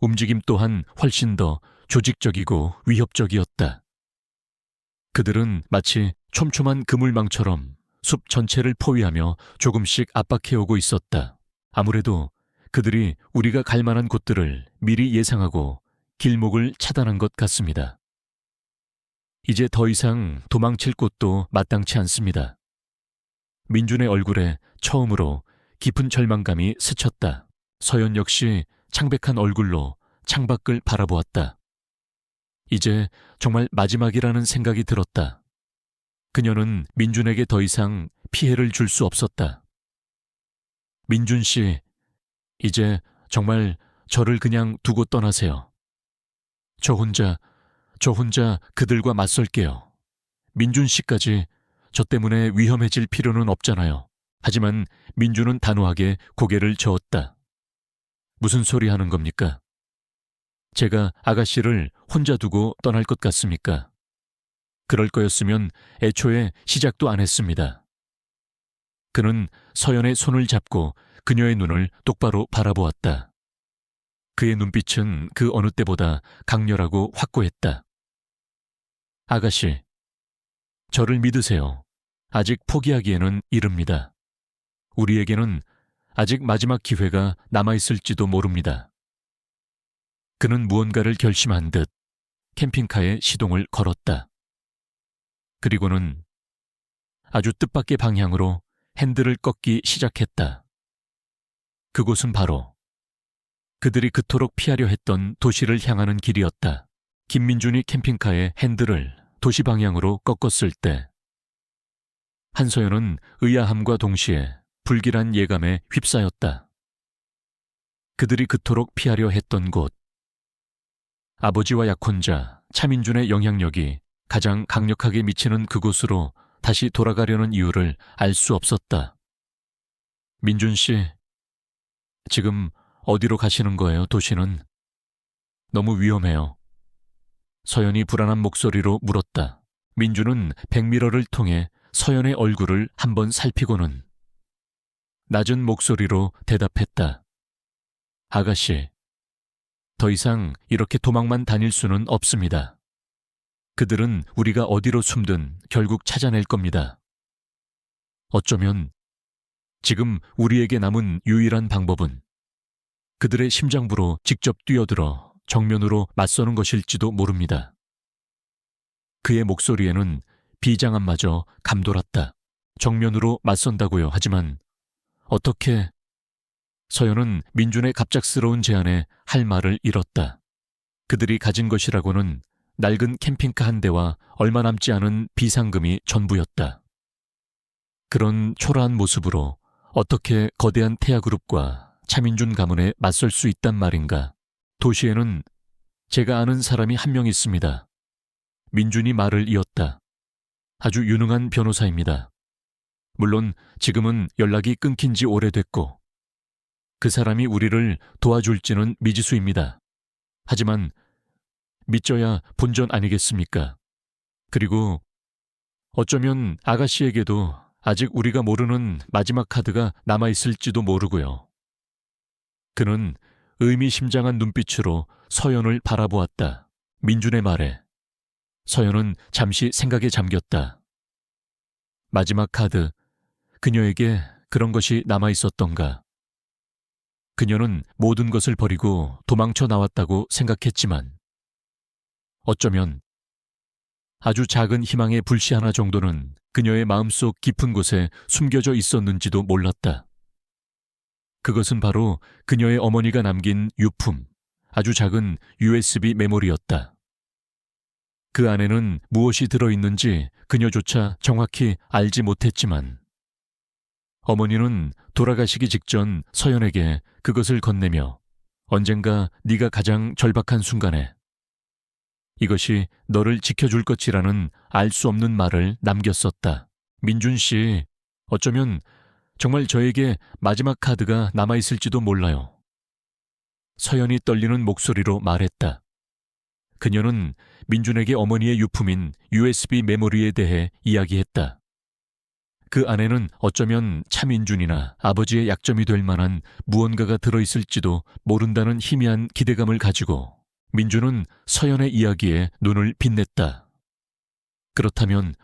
움직임 또한 훨씬 더 조직적이고 위협적이었다. 그들은 마치 촘촘한 그물망처럼 숲 전체를 포위하며 조금씩 압박해오고 있었다. 아무래도 그들이 우리가 갈 만한 곳들을 미리 예상하고 길목을 차단한 것 같습니다. 이제 더 이상 도망칠 곳도 마땅치 않습니다. 민준의 얼굴에 처음으로 깊은 절망감이 스쳤다. 서연 역시 창백한 얼굴로 창밖을 바라보았다. 이제 정말 마지막이라는 생각이 들었다. 그녀는 민준에게 더 이상 피해를 줄 수 없었다. 민준 씨, 이제 정말 저를 그냥 두고 떠나세요. 저 혼자 그들과 맞설게요. 민준 씨까지 저 때문에 위험해질 필요는 없잖아요. 하지만 민준은 단호하게 고개를 저었다. 무슨 소리 하는 겁니까? 제가 아가씨를 혼자 두고 떠날 것 같습니까? 그럴 거였으면 애초에 시작도 안 했습니다. 그는 서연의 손을 잡고 그녀의 눈을 똑바로 바라보았다. 그의 눈빛은 그 어느 때보다 강렬하고 확고했다. 아가씨, 저를 믿으세요. 아직 포기하기에는 이릅니다. 우리에게는 아직 마지막 기회가 남아있을지도 모릅니다. 그는 무언가를 결심한 듯 캠핑카에 시동을 걸었다. 그리고는 아주 뜻밖의 방향으로 핸들을 꺾기 시작했다. 그곳은 바로 그들이 그토록 피하려 했던 도시를 향하는 길이었다. 김민준이 캠핑카의 핸들을 도시 방향으로 꺾었을 때 한서연은 의아함과 동시에 불길한 예감에 휩싸였다. 그들이 그토록 피하려 했던 곳. 아버지와 약혼자 차민준의 영향력이 가장 강력하게 미치는 그곳으로 다시 돌아가려는 이유를 알 수 없었다. 민준 씨, 지금 어디로 가시는 거예요, 도시는? 너무 위험해요. 서연이 불안한 목소리로 물었다. 민준은 백미러를 통해 서연의 얼굴을 한번 살피고는 낮은 목소리로 대답했다. 아가씨, 더 이상 이렇게 도망만 다닐 수는 없습니다. 그들은 우리가 어디로 숨든 결국 찾아낼 겁니다. 어쩌면 지금 우리에게 남은 유일한 방법은 그들의 심장부로 직접 뛰어들어 정면으로 맞서는 것일지도 모릅니다. 그의 목소리에는 비장함마저 감돌았다. 정면으로 맞선다고요. 하지만 어떻게... 서연은 민준의 갑작스러운 제안에 할 말을 잃었다. 그들이 가진 것이라고는 낡은 캠핑카 한 대와 얼마 남지 않은 비상금이 전부였다. 그런 초라한 모습으로 어떻게 거대한 태아그룹과 차민준 가문에 맞설 수 있단 말인가. 도시에는 제가 아는 사람이 한 명 있습니다. 민준이 말을 이었다. 아주 유능한 변호사입니다. 물론 지금은 연락이 끊긴 지 오래됐고 그 사람이 우리를 도와줄지는 미지수입니다. 하지만 믿져야 본전 아니겠습니까? 그리고 어쩌면 아가씨에게도 아직 우리가 모르는 마지막 카드가 남아있을지도 모르고요. 그는 의미심장한 눈빛으로 서연을 바라보았다. 민준의 말에 서연은 잠시 생각에 잠겼다. 마지막 카드, 그녀에게 그런 것이 남아있었던가. 그녀는 모든 것을 버리고 도망쳐 나왔다고 생각했지만 어쩌면 아주 작은 희망의 불씨 하나 정도는 그녀의 마음속 깊은 곳에 숨겨져 있었는지도 몰랐다. 그것은 바로 그녀의 어머니가 남긴 유품, 아주 작은 USB 메모리였다. 그 안에는 무엇이 들어있는지 그녀조차 정확히 알지 못했지만 어머니는 돌아가시기 직전 서연에게 그것을 건네며 언젠가 네가 가장 절박한 순간에 이것이 너를 지켜줄 것이라는 알 수 없는 말을 남겼었다. 민준 씨, 어쩌면 정말 저에게 마지막 카드가 남아있을지도 몰라요. 서연이 떨리는 목소리로 말했다. 그녀는 민준에게 어머니의 유품인 USB 메모리에 대해 이야기했다. 그 안에는 어쩌면 차민준이나 아버지의 약점이 될 만한 무언가가 들어있을지도 모른다는 희미한 기대감을 가지고 민주는 서연의 이야기에 눈을 빛냈다. 그렇다면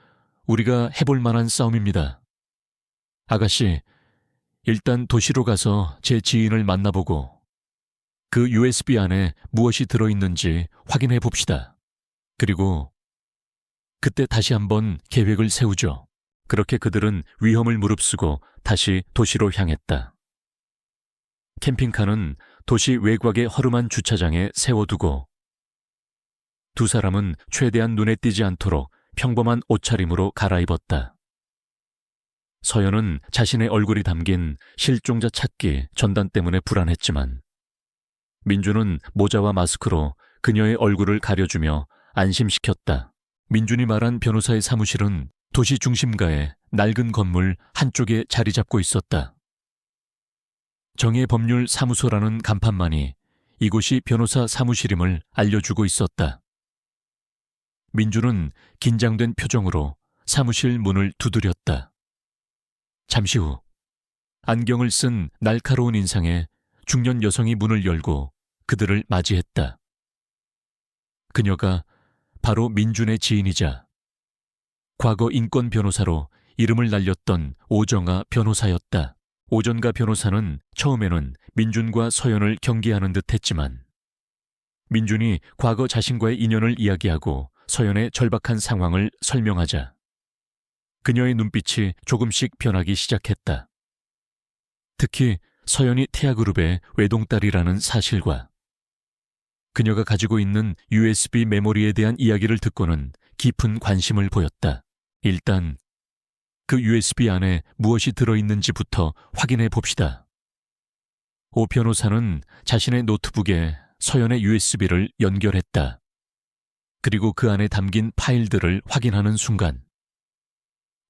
우리가 해볼 만한 싸움입니다. 아가씨, 일단 도시로 가서 제 지인을 만나보고 그 USB 안에 무엇이 들어있는지 확인해 봅시다. 그리고 그때 다시 한번 계획을 세우죠. 그렇게 그들은 위험을 무릅쓰고 다시 도시로 향했다. 캠핑카는 도시 외곽의 허름한 주차장에 세워두고 두 사람은 최대한 눈에 띄지 않도록 평범한 옷차림으로 갈아입었다. 서연은 자신의 얼굴이 담긴 실종자 찾기 전단 때문에 불안했지만 민주는 모자와 마스크로 그녀의 얼굴을 가려주며 안심시켰다. 민준이 말한 변호사의 사무실은 도시 중심가의 낡은 건물 한쪽에 자리 잡고 있었다. 정의법률사무소라는 간판만이 이곳이 변호사 사무실임을 알려주고 있었다. 민주는 긴장된 표정으로 사무실 문을 두드렸다. 잠시 후 안경을 쓴 날카로운 인상의 중년 여성이 문을 열고 그들을 맞이했다. 그녀가 바로 민준의 지인이자 과거 인권 변호사로 이름을 날렸던 오정아 변호사였다. 오정아 변호사는 처음에는 민준과 서연을 경계하는 듯 했지만 민준이 과거 자신과의 인연을 이야기하고 서연의 절박한 상황을 설명하자 그녀의 눈빛이 조금씩 변하기 시작했다. 특히 서연이 태아그룹의 외동딸이라는 사실과 그녀가 가지고 있는 USB 메모리에 대한 이야기를 듣고는 깊은 관심을 보였다. 일단 그 USB 안에 무엇이 들어있는지부터 확인해 봅시다. 오 변호사는 자신의 노트북에 서연의 USB를 연결했다. 그리고 그 안에 담긴 파일들을 확인하는 순간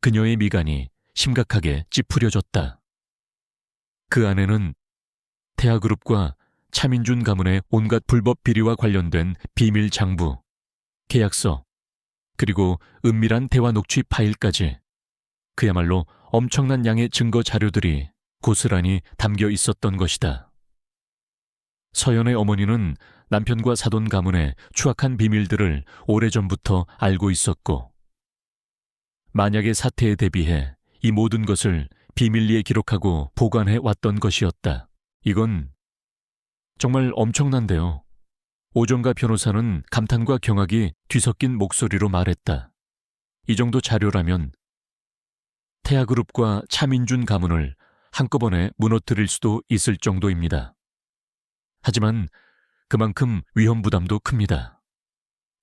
그녀의 미간이 심각하게 찌푸려졌다. 그 안에는 태아그룹과 차민준 가문의 온갖 불법 비리와 관련된 비밀 장부, 계약서, 그리고 은밀한 대화 녹취 파일까지 그야말로 엄청난 양의 증거 자료들이 고스란히 담겨 있었던 것이다. 서연의 어머니는 남편과 사돈 가문의 추악한 비밀들을 오래전부터 알고 있었고 만약의 사태에 대비해 이 모든 것을 비밀리에 기록하고 보관해 왔던 것이었다. 이건 정말 엄청난데요. 오정가 변호사는 감탄과 경악이 뒤섞인 목소리로 말했다. 이 정도 자료라면 태아그룹과 차민준 가문을 한꺼번에 무너뜨릴 수도 있을 정도입니다. 하지만 그만큼 위험 부담도 큽니다.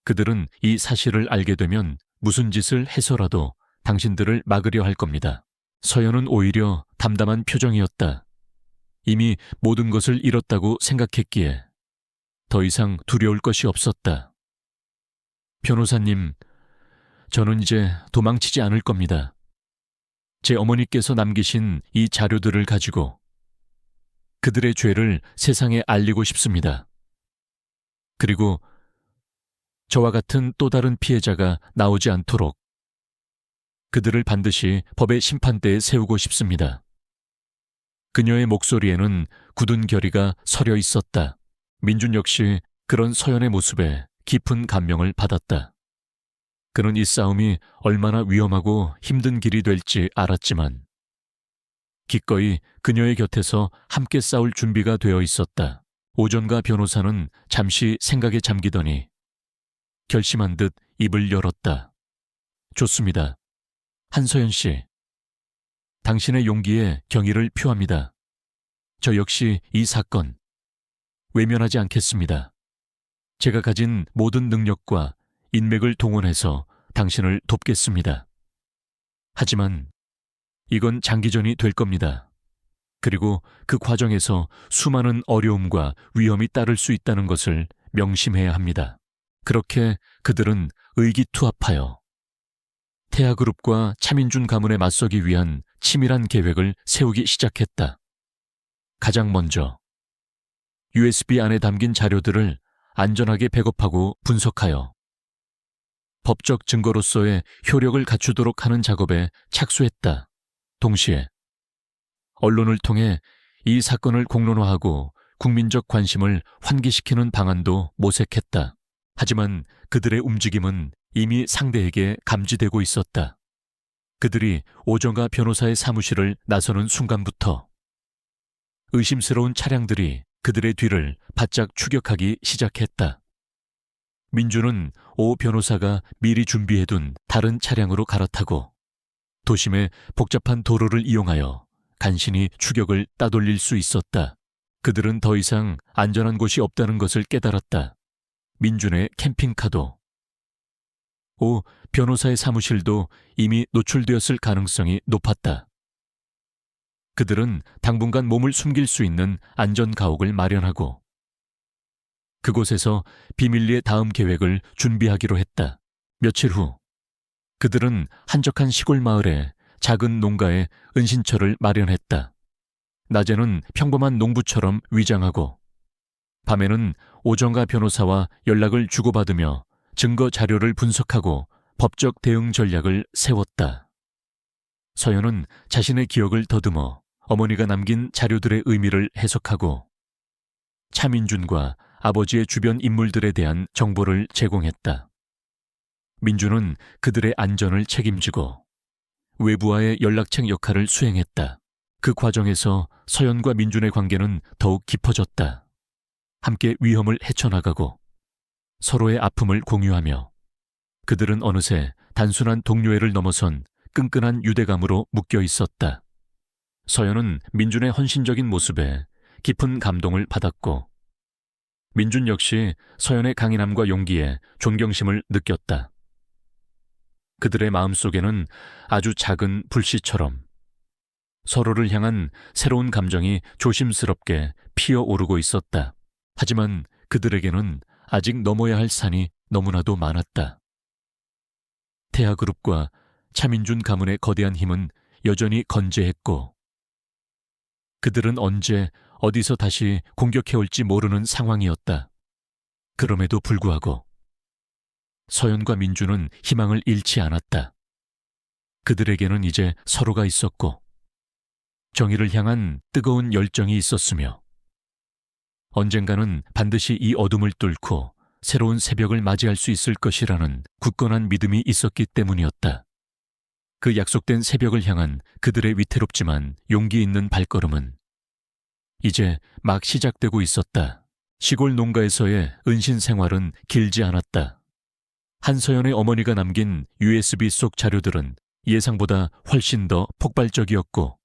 그들은 이 사실을 알게 되면 무슨 짓을 해서라도 당신들을 막으려 할 겁니다. 서연은 오히려 담담한 표정이었다. 이미 모든 것을 잃었다고 생각했기에 더 이상 두려울 것이 없었다. 변호사님, 저는 이제 도망치지 않을 겁니다. 제 어머니께서 남기신 이 자료들을 가지고 그들의 죄를 세상에 알리고 싶습니다. 그리고 저와 같은 또 다른 피해자가 나오지 않도록 그들을 반드시 법의 심판대에 세우고 싶습니다. 그녀의 목소리에는 굳은 결의가 서려 있었다. 민준 역시 그런 서연의 모습에 깊은 감명을 받았다. 그는 이 싸움이 얼마나 위험하고 힘든 길이 될지 알았지만 기꺼이 그녀의 곁에서 함께 싸울 준비가 되어 있었다. 오전가 변호사는 잠시 생각에 잠기더니 결심한 듯 입을 열었다. 좋습니다. 한서연 씨, 당신의 용기에 경의를 표합니다. 저 역시 이 사건 외면하지 않겠습니다. 제가 가진 모든 능력과 인맥을 동원해서 당신을 돕겠습니다. 하지만 이건 장기전이 될 겁니다. 그리고 그 과정에서 수많은 어려움과 위험이 따를 수 있다는 것을 명심해야 합니다. 그렇게 그들은 의기투합하여 태아그룹과 차민준 가문에 맞서기 위한 치밀한 계획을 세우기 시작했다. 가장 먼저 USB 안에 담긴 자료들을 안전하게 백업하고 분석하여 법적 증거로서의 효력을 갖추도록 하는 작업에 착수했다. 동시에 언론을 통해 이 사건을 공론화하고 국민적 관심을 환기시키는 방안도 모색했다. 하지만 그들의 움직임은 이미 상대에게 감지되고 있었다. 그들이 오정가 변호사의 사무실을 나서는 순간부터 의심스러운 차량들이 그들의 뒤를 바짝 추격하기 시작했다. 민주는 오 변호사가 미리 준비해둔 다른 차량으로 갈아타고 도심의 복잡한 도로를 이용하여 간신히 추격을 따돌릴 수 있었다. 그들은 더 이상 안전한 곳이 없다는 것을 깨달았다. 민준의 캠핑카도, 오 변호사의 사무실도 이미 노출되었을 가능성이 높았다. 그들은 당분간 몸을 숨길 수 있는 안전가옥을 마련하고 그곳에서 비밀리에 다음 계획을 준비하기로 했다. 며칠 후 그들은 한적한 시골 마을에 작은 농가에 은신처를 마련했다. 낮에는 평범한 농부처럼 위장하고 밤에는 오정가 변호사와 연락을 주고받으며 증거 자료를 분석하고 법적 대응 전략을 세웠다. 서연은 자신의 기억을 더듬어 어머니가 남긴 자료들의 의미를 해석하고 차민준과 아버지의 주변 인물들에 대한 정보를 제공했다. 민준은 그들의 안전을 책임지고 외부와의 연락책 역할을 수행했다. 그 과정에서 서연과 민준의 관계는 더욱 깊어졌다. 함께 위험을 헤쳐나가고 서로의 아픔을 공유하며 그들은 어느새 단순한 동료애를 넘어선 끈끈한 유대감으로 묶여 있었다. 서연은 민준의 헌신적인 모습에 깊은 감동을 받았고 민준 역시 서연의 강인함과 용기에 존경심을 느꼈다. 그들의 마음속에는 아주 작은 불씨처럼 서로를 향한 새로운 감정이 조심스럽게 피어오르고 있었다. 하지만 그들에게는 아직 넘어야 할 산이 너무나도 많았다. 태아그룹과 차민준 가문의 거대한 힘은 여전히 건재했고 그들은 언제 어디서 다시 공격해올지 모르는 상황이었다. 그럼에도 불구하고 서연과 민준은 희망을 잃지 않았다. 그들에게는 이제 서로가 있었고 정의를 향한 뜨거운 열정이 있었으며 언젠가는 반드시 이 어둠을 뚫고 새로운 새벽을 맞이할 수 있을 것이라는 굳건한 믿음이 있었기 때문이었다. 그 약속된 새벽을 향한 그들의 위태롭지만 용기 있는 발걸음은 이제 막 시작되고 있었다. 시골 농가에서의 은신 생활은 길지 않았다. 한서연의 어머니가 남긴 USB 속 자료들은 예상보다 훨씬 더 폭발적이었고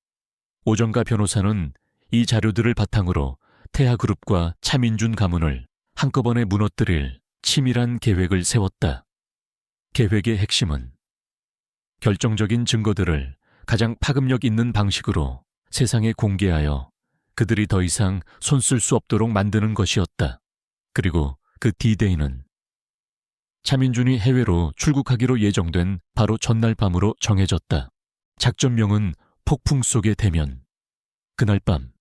오정가 변호사는 이 자료들을 바탕으로 태아그룹과 차민준 가문을 한꺼번에 무너뜨릴 치밀한 계획을 세웠다. 계획의 핵심은 결정적인 증거들을 가장 파급력 있는 방식으로 세상에 공개하여 그들이 더 이상 손쓸 수 없도록 만드는 것이었다. 그리고 그 D-Day는 차민준이 해외로 출국하기로 예정된 바로 전날 밤으로 정해졌다. 작전명은 폭풍 속의 대면. 그날 밤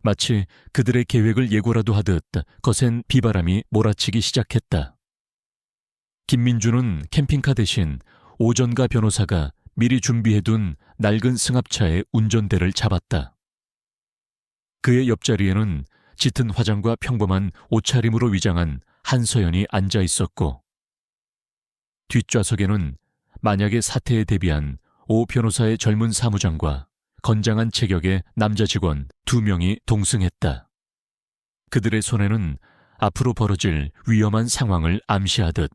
마치 그들의 계획을 예고라도 하듯 거센 비바람이 몰아치기 시작했다. 김민주는 캠핑카 대신 오전가 변호사가 미리 준비해둔 낡은 승합차의 운전대를 잡았다. 그의 옆자리에는 짙은 화장과 평범한 옷차림으로 위장한 한서연이 앉아 있었고 뒷좌석에는 만약의 사태에 대비한 오 변호사의 젊은 사무장과 건장한 체격의 남자 직원 2명이 동승했다. 그들의 손에는 앞으로 벌어질 위험한 상황을 암시하듯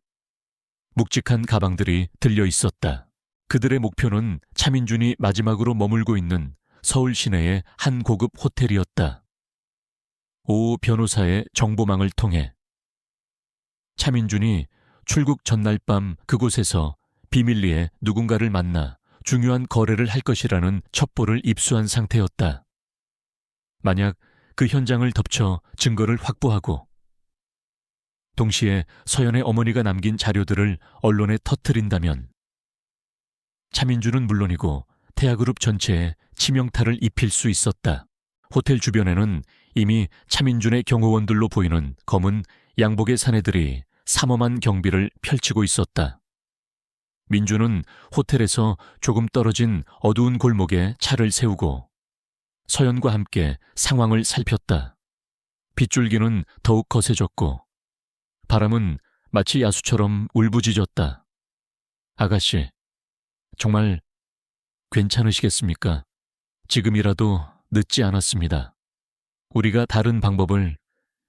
묵직한 가방들이 들려 있었다. 그들의 목표는 차민준이 마지막으로 머물고 있는 서울 시내의 한 고급 호텔이었다. 오 변호사의 정보망을 통해 차민준이 출국 전날 밤 그곳에서 비밀리에 누군가를 만나 중요한 거래를 할 것이라는 첩보를 입수한 상태였다. 만약 그 현장을 덮쳐 증거를 확보하고 동시에 서연의 어머니가 남긴 자료들을 언론에 터뜨린다면 차민준은 물론이고 태아그룹 전체에 치명타를 입힐 수 있었다. 호텔 주변에는 이미 차민준의 경호원들로 보이는 검은 양복의 사내들이 삼엄한 경비를 펼치고 있었다. 민주는 호텔에서 조금 떨어진 어두운 골목에 차를 세우고 서연과 함께 상황을 살폈다. 빗줄기는 더욱 거세졌고 바람은 마치 야수처럼 울부짖었다. 아가씨, 정말 괜찮으시겠습니까? 지금이라도 늦지 않았습니다. 우리가 다른 방법을.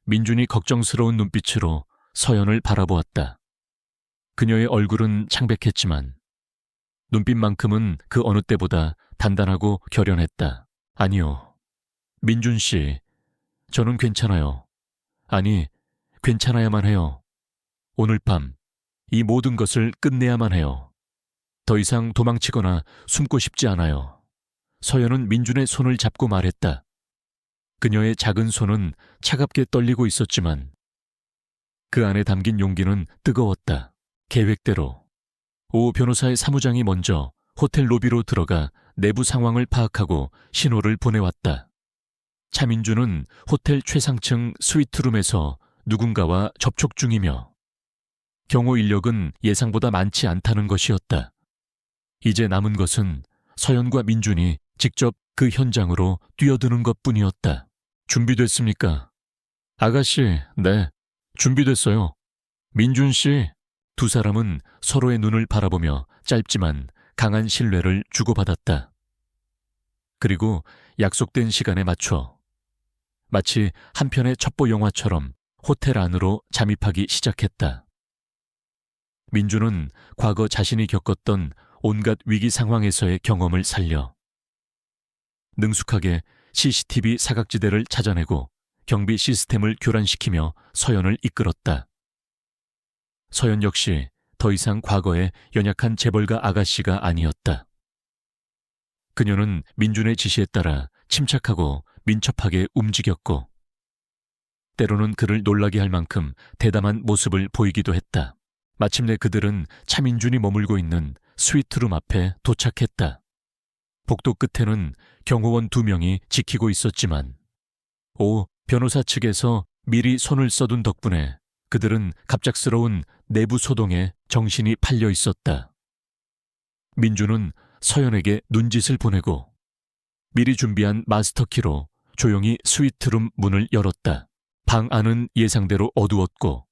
민준이 걱정스러운 눈빛으로 서연을 바라보았다. 그녀의 얼굴은 창백했지만 눈빛만큼은 그 어느 때보다 단단하고 결연했다. 아니요. 민준 씨, 저는 괜찮아요. 아니, 괜찮아야만 해요. 오늘 밤 이 모든 것을 끝내야만 해요. 더 이상 도망치거나 숨고 싶지 않아요. 서연은 민준의 손을 잡고 말했다. 그녀의 작은 손은 차갑게 떨리고 있었지만 그 안에 담긴 용기는 뜨거웠다. 계획대로 오 변호사의 사무장이 먼저 호텔 로비로 들어가 내부 상황을 파악하고 신호를 보내왔다. 차민준은 호텔 최상층 스위트룸에서 누군가와 접촉 중이며 경호 인력은 예상보다 많지 않다는 것이었다. 이제 남은 것은 서연과 민준이 직접 그 현장으로 뛰어드는 것뿐이었다. 준비됐습니까? 아가씨, 네, 준비됐어요. 민준 씨. 두 사람은 서로의 눈을 바라보며 짧지만 강한 신뢰를 주고받았다. 그리고 약속된 시간에 맞춰 마치 한 편의 첩보 영화처럼 호텔 안으로 잠입하기 시작했다. 민준은 과거 자신이 겪었던 온갖 위기 상황에서의 경험을 살려 능숙하게 CCTV 사각지대를 찾아내고 경비 시스템을 교란시키며 서연을 이끌었다. 서연 역시 더 이상 과거의 연약한 재벌가 아가씨가 아니었다. 그녀는 민준의 지시에 따라 침착하고 민첩하게 움직였고 때로는 그를 놀라게 할 만큼 대담한 모습을 보이기도 했다. 마침내 그들은 차민준이 머물고 있는 스위트룸 앞에 도착했다. 복도 끝에는 경호원 2명이 지키고 있었지만 오 변호사 측에서 미리 손을 써둔 덕분에 그들은 갑작스러운 내부 소동에 정신이 팔려 있었다. 민준은 서연에게 눈짓을 보내고 미리 준비한 마스터키로 조용히 스위트룸 문을 열었다. 방 안은 예상대로 어두웠고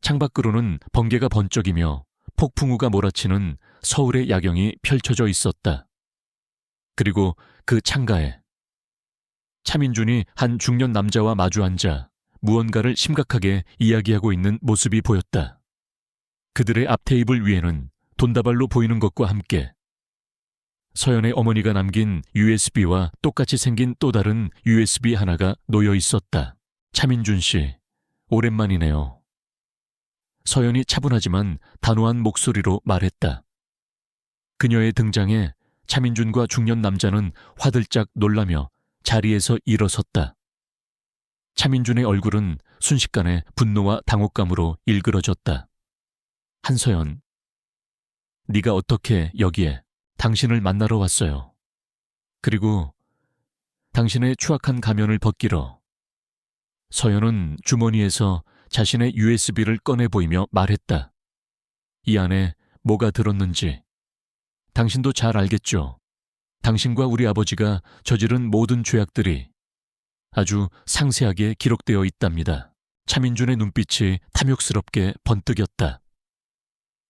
창밖으로는 번개가 번쩍이며 폭풍우가 몰아치는 서울의 야경이 펼쳐져 있었다. 그리고 그 창가에 차민준이 한 중년 남자와 마주 앉아 무언가를 심각하게 이야기하고 있는 모습이 보였다. 그들의 앞 테이블 위에는 돈다발로 보이는 것과 함께 서연의 어머니가 남긴 USB와 똑같이 생긴 또 다른 USB 하나가 놓여 있었다. 차민준 씨, 오랜만이네요. 서연이 차분하지만 단호한 목소리로 말했다. 그녀의 등장에 차민준과 중년 남자는 화들짝 놀라며 자리에서 일어섰다. 차민준의 얼굴은 순식간에 분노와 당혹감으로 일그러졌다. 한서연, 네가 어떻게 여기에? 당신을 만나러 왔어요. 그리고 당신의 추악한 가면을 벗기러. 서연은 주머니에서 자신의 USB를 꺼내 보이며 말했다. 이 안에 뭐가 들었는지 당신도 잘 알겠죠. 당신과 우리 아버지가 저지른 모든 죄악들이 아주 상세하게 기록되어 있답니다. 차민준의 눈빛이 탐욕스럽게 번뜩였다.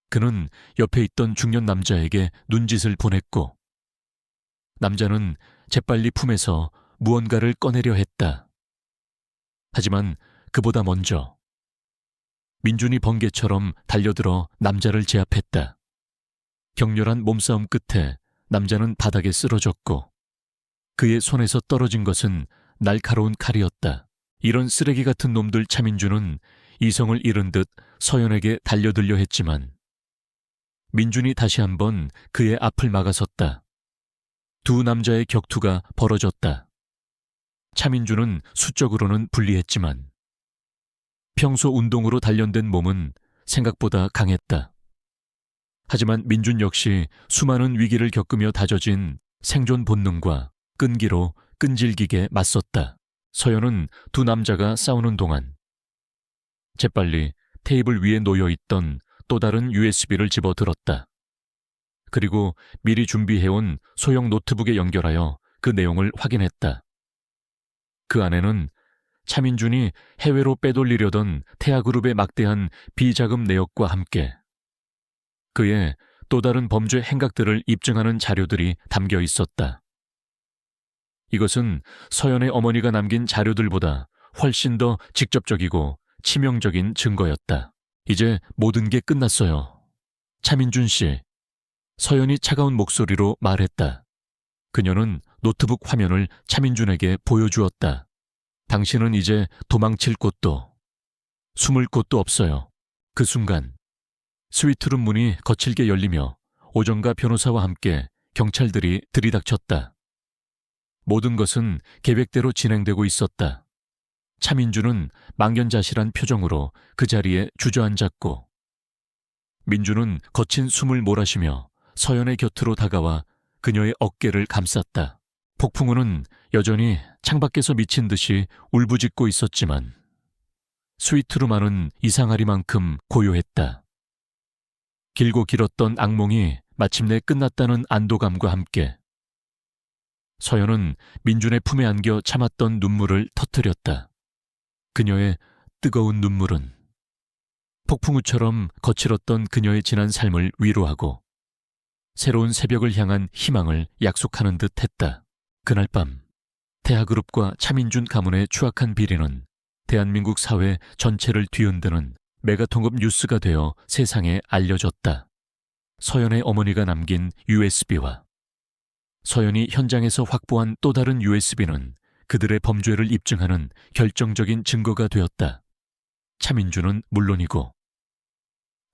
그는 옆에 있던 중년 남자에게 눈짓을 보냈고 남자는 재빨리 품에서 무언가를 꺼내려 했다. 하지만 그보다 먼저 민준이 번개처럼 달려들어 남자를 제압했다. 격렬한 몸싸움 끝에 남자는 바닥에 쓰러졌고 그의 손에서 떨어진 것은 날카로운 칼이었다. 이런 쓰레기 같은 놈들. 차민준은 이성을 잃은 듯 서연에게 달려들려 했지만 민준이 다시 한번 그의 앞을 막아섰다. 두 남자의 격투가 벌어졌다. 차민준은 수적으로는 불리했지만 평소 운동으로 단련된 몸은 생각보다 강했다. 하지만 민준 역시 수많은 위기를 겪으며 다져진 생존 본능과 끈기로 끈질기게 맞섰다. 서연은 두 남자가 싸우는 동안 재빨리 테이블 위에 놓여있던 또 다른 USB를 집어들었다. 그리고 미리 준비해온 소형 노트북에 연결하여 그 내용을 확인했다. 그 안에는 차민준이 해외로 빼돌리려던 태아그룹의 막대한 비자금 내역과 함께 그의 또 다른 범죄 행각들을 입증하는 자료들이 담겨 있었다. 이것은 서연의 어머니가 남긴 자료들보다 훨씬 더 직접적이고 치명적인 증거였다. 이제 모든 게 끝났어요. 차민준 씨, 서연이 차가운 목소리로 말했다. 그녀는 노트북 화면을 차민준에게 보여주었다. 당신은 이제 도망칠 곳도, 숨을 곳도 없어요. 그 순간 스위트룸 문이 거칠게 열리며 오정가 변호사와 함께 경찰들이 들이닥쳤다. 모든 것은 계획대로 진행되고 있었다. 차민준은 망연자실한 표정으로 그 자리에 주저앉았고 민주는 거친 숨을 몰아쉬며 서연의 곁으로 다가와 그녀의 어깨를 감쌌다. 폭풍우는 여전히 창밖에서 미친 듯이 울부짖고 있었지만 스위트룸 안은 이상하리만큼 고요했다. 길고 길었던 악몽이 마침내 끝났다는 안도감과 함께 서연은 민준의 품에 안겨 참았던 눈물을 터뜨렸다. 그녀의 뜨거운 눈물은 폭풍우처럼 거칠었던 그녀의 지난 삶을 위로하고 새로운 새벽을 향한 희망을 약속하는 듯 했다. 그날 밤 태아그룹과 차민준 가문의 추악한 비리는 대한민국 사회 전체를 뒤흔드는 메가통급 뉴스가 되어 세상에 알려졌다. 서연의 어머니가 남긴 USB와 서연이 현장에서 확보한 또 다른 USB는 그들의 범죄를 입증하는 결정적인 증거가 되었다. 차민준은 물론이고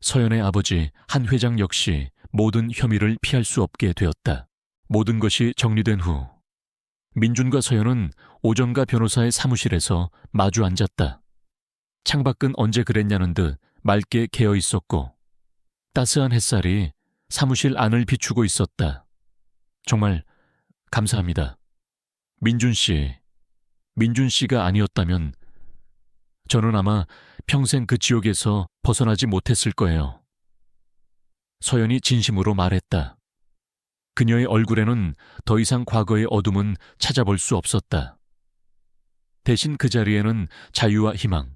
서연의 아버지 한 회장 역시 모든 혐의를 피할 수 없게 되었다. 모든 것이 정리된 후 민준과 서연은 오정가 변호사의 사무실에서 마주 앉았다. 창밖은 언제 그랬냐는 듯 맑게 개어 있었고 따스한 햇살이 사무실 안을 비추고 있었다. 정말 감사합니다. 민준 씨가 아니었다면 저는 아마 평생 그 지옥에서 벗어나지 못했을 거예요. 서연이 진심으로 말했다. 그녀의 얼굴에는 더 이상 과거의 어둠은 찾아볼 수 없었다. 대신 그 자리에는 자유와 희망,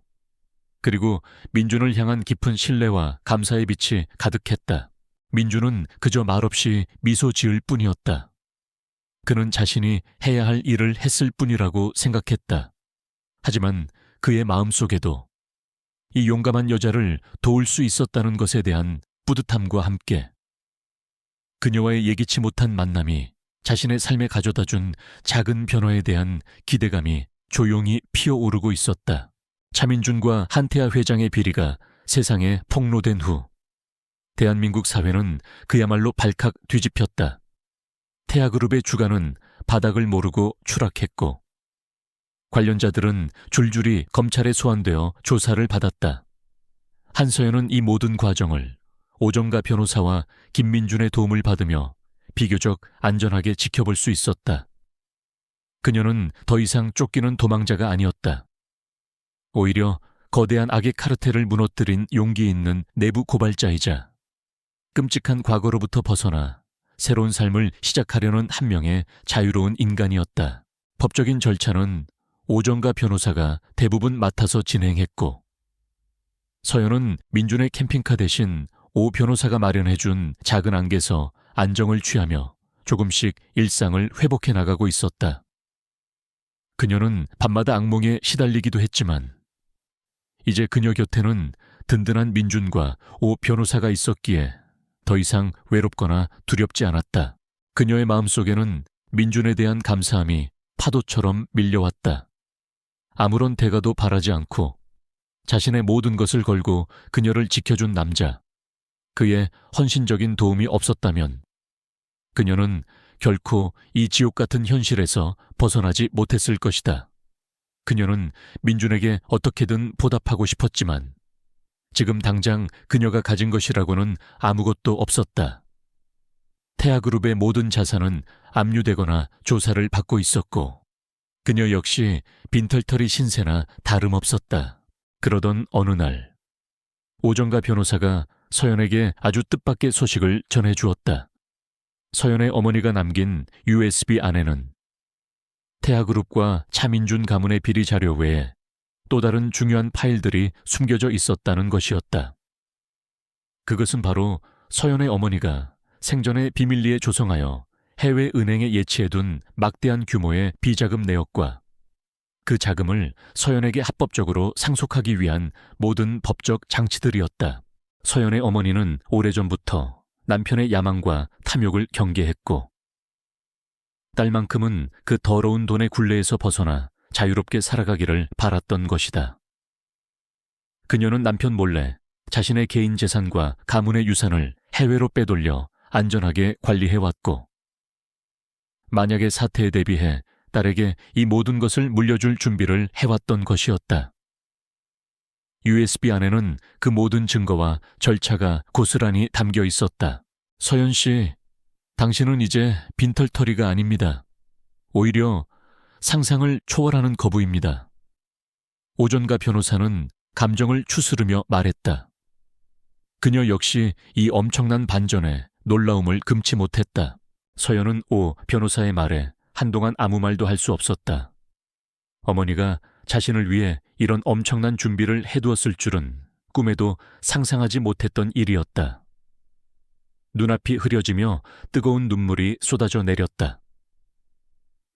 그리고 민준을 향한 깊은 신뢰와 감사의 빛이 가득했다. 민준은 그저 말없이 미소 지을 뿐이었다. 그는 자신이 해야 할 일을 했을 뿐이라고 생각했다. 하지만 그의 마음속에도 이 용감한 여자를 도울 수 있었다는 것에 대한 뿌듯함과 함께 그녀와의 예기치 못한 만남이 자신의 삶에 가져다준 작은 변화에 대한 기대감이 조용히 피어오르고 있었다. 차민준과 한태아 회장의 비리가 세상에 폭로된 후 대한민국 사회는 그야말로 발칵 뒤집혔다. 태아그룹의 주가는 바닥을 모르고 추락했고 관련자들은 줄줄이 검찰에 소환되어 조사를 받았다. 한서연은 이 모든 과정을 오정가 변호사와 김민준의 도움을 받으며 비교적 안전하게 지켜볼 수 있었다. 그녀는 더 이상 쫓기는 도망자가 아니었다. 오히려 거대한 악의 카르텔을 무너뜨린 용기 있는 내부 고발자이자 끔찍한 과거로부터 벗어나 새로운 삶을 시작하려는 한 명의 자유로운 인간이었다. 법적인 절차는 오정가 변호사가 대부분 맡아서 진행했고 서연은 민준의 캠핑카 대신 오 변호사가 마련해준 작은 안개에서 안정을 취하며 조금씩 일상을 회복해 나가고 있었다. 그녀는 밤마다 악몽에 시달리기도 했지만 이제 그녀 곁에는 든든한 민준과 오 변호사가 있었기에 더 이상 외롭거나 두렵지 않았다. 그녀의 마음속에는 민준에 대한 감사함이 파도처럼 밀려왔다. 아무런 대가도 바라지 않고 자신의 모든 것을 걸고 그녀를 지켜준 남자, 그의 헌신적인 도움이 없었다면 그녀는 결코 이 지옥 같은 현실에서 벗어나지 못했을 것이다. 그녀는 민준에게 어떻게든 보답하고 싶었지만 지금 당장 그녀가 가진 것이라고는 아무것도 없었다. 태아그룹의 모든 자산은 압류되거나 조사를 받고 있었고 그녀 역시 빈털터리 신세나 다름없었다. 그러던 어느 날 오정가 변호사가 서연에게 아주 뜻밖의 소식을 전해주었다. 서연의 어머니가 남긴 USB 안에는 태아그룹과 차민준 가문의 비리 자료 외에 또 다른 중요한 파일들이 숨겨져 있었다는 것이었다. 그것은 바로 서연의 어머니가 생전에 비밀리에 조성하여 해외 은행에 예치해둔 막대한 규모의 비자금 내역과 그 자금을 서연에게 합법적으로 상속하기 위한 모든 법적 장치들이었다. 서연의 어머니는 오래전부터 남편의 야망과 탐욕을 경계했고 딸만큼은 그 더러운 돈의 굴레에서 벗어나 자유롭게 살아가기를 바랐던 것이다. 그녀는 남편 몰래 자신의 개인 재산과 가문의 유산을 해외로 빼돌려 안전하게 관리해왔고 만약의 사태에 대비해 딸에게 이 모든 것을 물려줄 준비를 해왔던 것이었다. USB 안에는 그 모든 증거와 절차가 고스란히 담겨 있었다. 서연 씨, 당신은 이제 빈털터리가 아닙니다. 오히려 상상을 초월하는 거부입니다. 오전가 변호사는 감정을 추스르며 말했다. 그녀 역시 이 엄청난 반전에 놀라움을 금치 못했다. 서연은 오 변호사의 말에 한동안 아무 말도 할 수 없었다. 어머니가 자신을 위해 이런 엄청난 준비를 해두었을 줄은 꿈에도 상상하지 못했던 일이었다. 눈앞이 흐려지며 뜨거운 눈물이 쏟아져 내렸다.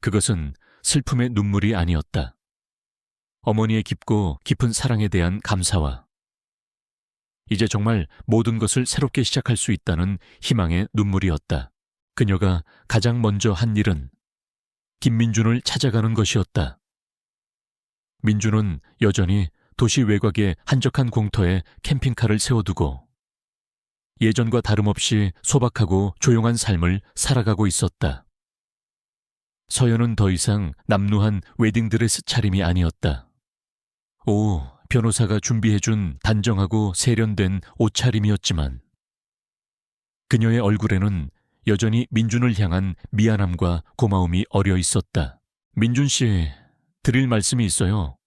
그것은 슬픔의 눈물이 아니었다. 어머니의 깊고 깊은 사랑에 대한 감사와 이제 정말 모든 것을 새롭게 시작할 수 있다는 희망의 눈물이었다. 그녀가 가장 먼저 한 일은 김민준을 찾아가는 것이었다. 민준은 여전히 도시 외곽의 한적한 공터에 캠핑카를 세워두고 예전과 다름없이 소박하고 조용한 삶을 살아가고 있었다. 서연은 더 이상 남루한 웨딩드레스 차림이 아니었다. 오, 변호사가 준비해준 단정하고 세련된 옷차림이었지만 그녀의 얼굴에는 여전히 민준을 향한 미안함과 고마움이 어려 있었다. 민준 씨, 드릴 말씀이 있어요.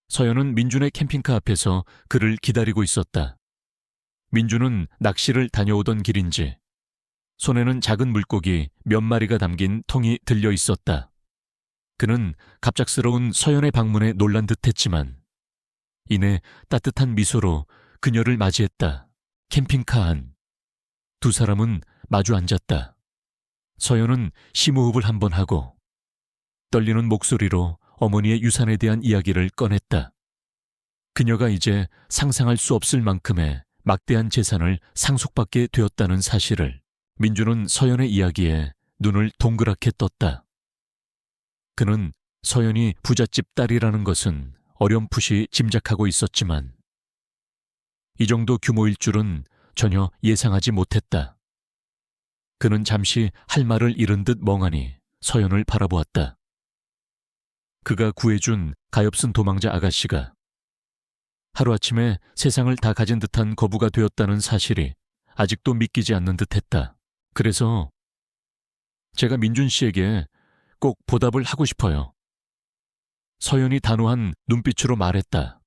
서연은 민준의 캠핑카 앞에서 그를 기다리고 있었다. 민준은 낚시를 다녀오던 길인지 손에는 작은 물고기 몇 마리가 담긴 통이 들려 있었다. 그는 갑작스러운 서연의 방문에 놀란 듯했지만 이내 따뜻한 미소로 그녀를 맞이했다. 캠핑카 안. 두 사람은 마주 앉았다. 서연은 심호흡을 한번 하고 떨리는 목소리로 어머니의 유산에 대한 이야기를 꺼냈다. 그녀가 이제 상상할 수 없을 만큼의 막대한 재산을 상속받게 되었다는 사실을 민준은 서연의 이야기에 눈을 동그랗게 떴다. 그는 서연이 부잣집 딸이라는 것은 어렴풋이 짐작하고 있었지만 이 정도 규모일 줄은 전혀 예상하지 못했다. 그는 잠시 할 말을 잃은 듯 멍하니 서연을 바라보았다. 그가 구해준 가엾은 도망자 아가씨가 하루아침에 세상을 다 가진 듯한 거부가 되었다는 사실이 아직도 믿기지 않는 듯했다. 그래서 제가 민준 씨에게 꼭 보답을 하고 싶어요. 서연이 단호한 눈빛으로 말했다.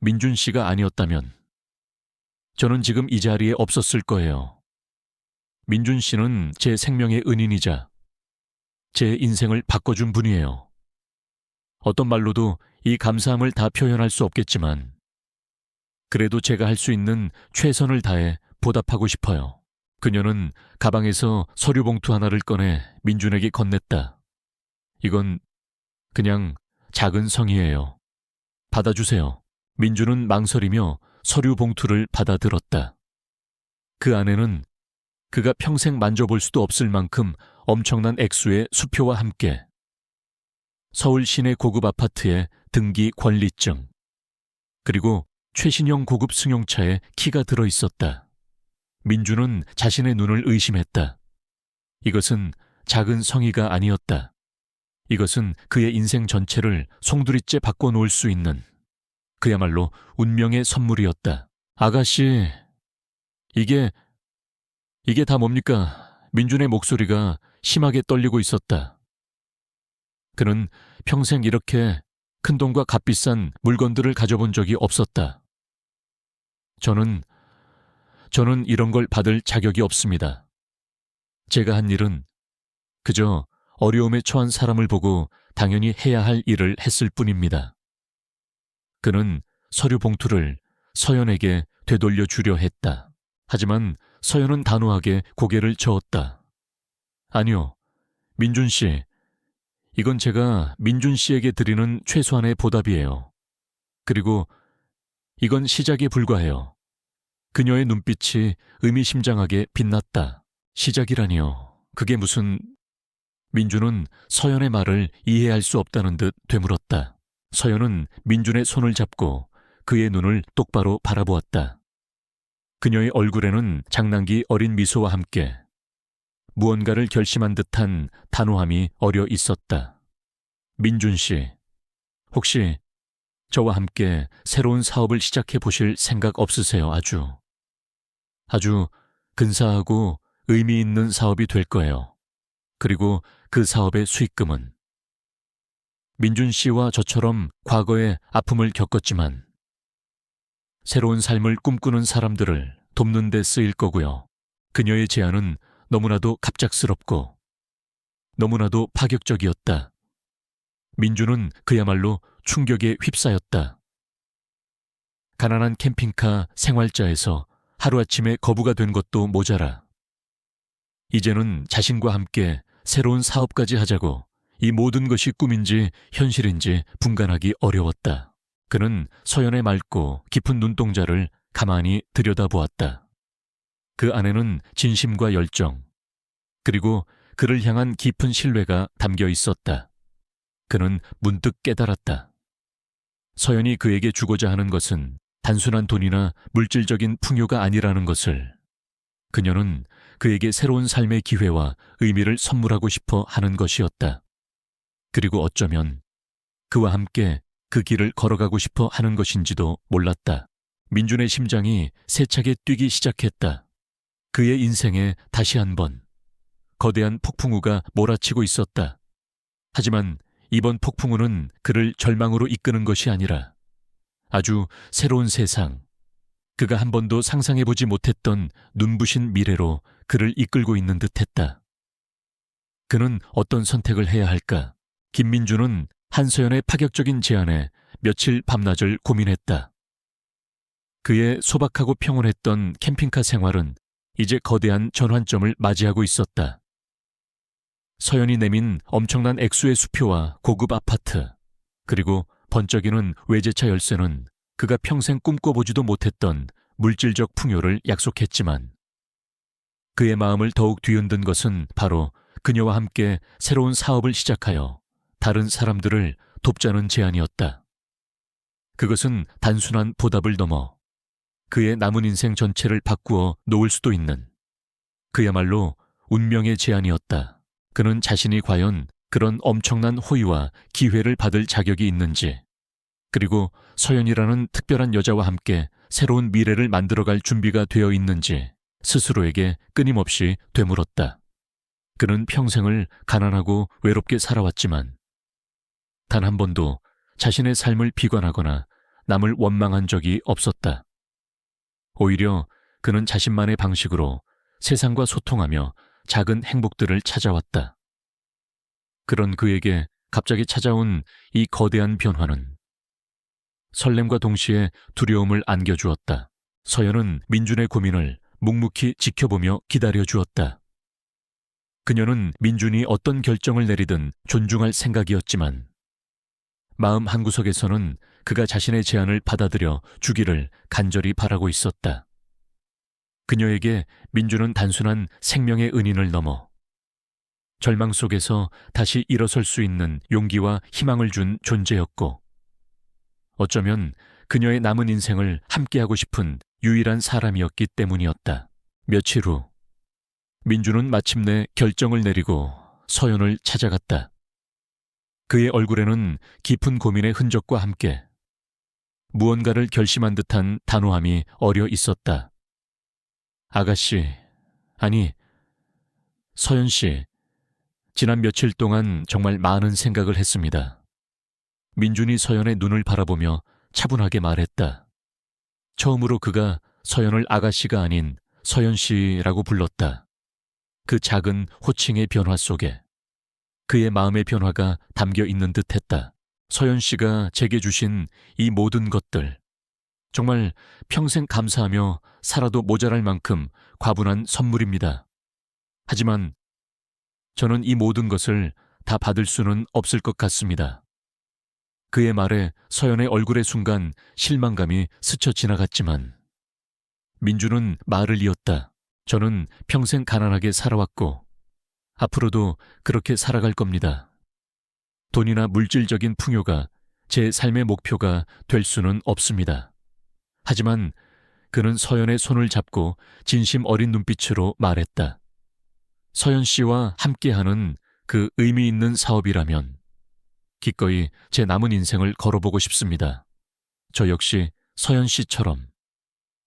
민준 씨가 아니었다면 저는 지금 이 자리에 없었을 거예요. 민준 씨는 제 생명의 은인이자 제 인생을 바꿔준 분이에요. 어떤 말로도 이 감사함을 다 표현할 수 없겠지만 그래도 제가 할 수 있는 최선을 다해 보답하고 싶어요. 그녀는 가방에서 서류 봉투 하나를 꺼내 민준에게 건넸다. 이건 그냥 작은 성의예요. 받아주세요. 민준은 망설이며 서류 봉투를 받아들었다. 그 안에는 그가 평생 만져볼 수도 없을 만큼 엄청난 액수의 수표와 함께 서울 시내 고급 아파트의 등기 권리증, 그리고 최신형 고급 승용차에 키가 들어 있었다. 민준은 자신의 눈을 의심했다. 이것은 작은 성의가 아니었다. 이것은 그의 인생 전체를 송두리째 바꿔놓을 수 있는 그야말로 운명의 선물이었다. 아가씨, 이게 다 뭡니까? 민준의 목소리가 심하게 떨리고 있었다. 그는 평생 이렇게 큰돈과 값비싼 물건들을 가져본 적이 없었다. 저는 이런 걸 받을 자격이 없습니다. 제가 한 일은 그저 어려움에 처한 사람을 보고 당연히 해야 할 일을 했을 뿐입니다. 그는 서류 봉투를 서연에게 되돌려 주려 했다. 하지만 서연은 단호하게 고개를 저었다. 아니요, 민준 씨. 이건 제가 민준 씨에게 드리는 최소한의 보답이에요. 그리고 이건 시작에 불과해요. 그녀의 눈빛이 의미심장하게 빛났다. 시작이라니요. 그게 무슨... 민준은 서연의 말을 이해할 수 없다는 듯 되물었다. 서연은 민준의 손을 잡고 그의 눈을 똑바로 바라보았다. 그녀의 얼굴에는 장난기 어린 미소와 함께 무언가를 결심한 듯한 단호함이 어려 있었다. 민준 씨, 혹시 저와 함께 새로운 사업을 시작해 보실 생각 없으세요? 아주 근사하고 의미 있는 사업이 될 거예요. 그리고 그 사업의 수익금은 민준 씨와 저처럼 과거에 아픔을 겪었지만 새로운 삶을 꿈꾸는 사람들을 돕는 데 쓰일 거고요. 그녀의 제안은 너무나도 갑작스럽고 너무나도 파격적이었다. 민준은 그야말로 충격에 휩싸였다. 가난한 캠핑카 생활자에서 하루아침에 거부가 된 것도 모자라 이제는 자신과 함께 새로운 사업까지 하자고 이 모든 것이 꿈인지 현실인지 분간하기 어려웠다. 그는 서연의 맑고 깊은 눈동자를 가만히 들여다보았다. 그 안에는 진심과 열정, 그리고 그를 향한 깊은 신뢰가 담겨 있었다. 그는 문득 깨달았다. 서연이 그에게 주고자 하는 것은 단순한 돈이나 물질적인 풍요가 아니라는 것을. 그녀는 그에게 새로운 삶의 기회와 의미를 선물하고 싶어 하는 것이었다. 그리고 어쩌면 그와 함께 그 길을 걸어가고 싶어 하는 것인지도 몰랐다. 민준의 심장이 세차게 뛰기 시작했다. 그의 인생에 다시 한번 거대한 폭풍우가 몰아치고 있었다. 하지만 이번 폭풍우는 그를 절망으로 이끄는 것이 아니라 아주 새로운 세상, 그가 한 번도 상상해보지 못했던 눈부신 미래로 그를 이끌고 있는 듯했다. 그는 어떤 선택을 해야 할까? 김민준은 한서연의 파격적인 제안에 며칠 밤낮을 고민했다. 그의 소박하고 평온했던 캠핑카 생활은 이제 거대한 전환점을 맞이하고 있었다. 서연이 내민 엄청난 액수의 수표와 고급 아파트, 그리고 번쩍이는 외제차 열쇠는 그가 평생 꿈꿔보지도 못했던 물질적 풍요를 약속했지만 그의 마음을 더욱 뒤흔든 것은 바로 그녀와 함께 새로운 사업을 시작하여 다른 사람들을 돕자는 제안이었다. 그것은 단순한 보답을 넘어 그의 남은 인생 전체를 바꾸어 놓을 수도 있는 그야말로 운명의 제안이었다. 그는 자신이 과연 그런 엄청난 호의와 기회를 받을 자격이 있는지, 그리고 서연이라는 특별한 여자와 함께 새로운 미래를 만들어갈 준비가 되어 있는지 스스로에게 끊임없이 되물었다. 그는 평생을 가난하고 외롭게 살아왔지만 단 한 번도 자신의 삶을 비관하거나 남을 원망한 적이 없었다. 오히려 그는 자신만의 방식으로 세상과 소통하며 작은 행복들을 찾아왔다. 그런 그에게 갑자기 찾아온 이 거대한 변화는 설렘과 동시에 두려움을 안겨주었다. 서연은 민준의 고민을 묵묵히 지켜보며 기다려주었다. 그녀는 민준이 어떤 결정을 내리든 존중할 생각이었지만 마음 한구석에서는 그가 자신의 제안을 받아들여 주기를 간절히 바라고 있었다. 그녀에게 민준은 단순한 생명의 은인을 넘어 절망 속에서 다시 일어설 수 있는 용기와 희망을 준 존재였고, 어쩌면 그녀의 남은 인생을 함께하고 싶은 유일한 사람이었기 때문이었다. 며칠 후 민준은 마침내 결정을 내리고 서연을 찾아갔다. 그의 얼굴에는 깊은 고민의 흔적과 함께 무언가를 결심한 듯한 단호함이 어려 있었다. 아가씨, 아니, 서연 씨, 지난 며칠 동안 정말 많은 생각을 했습니다. 민준이 서연의 눈을 바라보며 차분하게 말했다. 처음으로 그가 서연을 아가씨가 아닌 서연 씨라고 불렀다. 그 작은 호칭의 변화 속에 그의 마음의 변화가 담겨 있는 듯했다. 서연 씨가 제게 주신 이 모든 것들, 정말 평생 감사하며 살아도 모자랄 만큼 과분한 선물입니다. 하지만 저는 이 모든 것을 다 받을 수는 없을 것 같습니다. 그의 말에 서연의 얼굴의 순간 실망감이 스쳐 지나갔지만 민주는 말을 이었다. 저는 평생 가난하게 살아왔고 앞으로도 그렇게 살아갈 겁니다. 돈이나 물질적인 풍요가 제 삶의 목표가 될 수는 없습니다. 하지만 그는 서연의 손을 잡고 진심 어린 눈빛으로 말했다. 서연 씨와 함께하는 그 의미 있는 사업이라면 기꺼이 제 남은 인생을 걸어보고 싶습니다. 저 역시 서연 씨처럼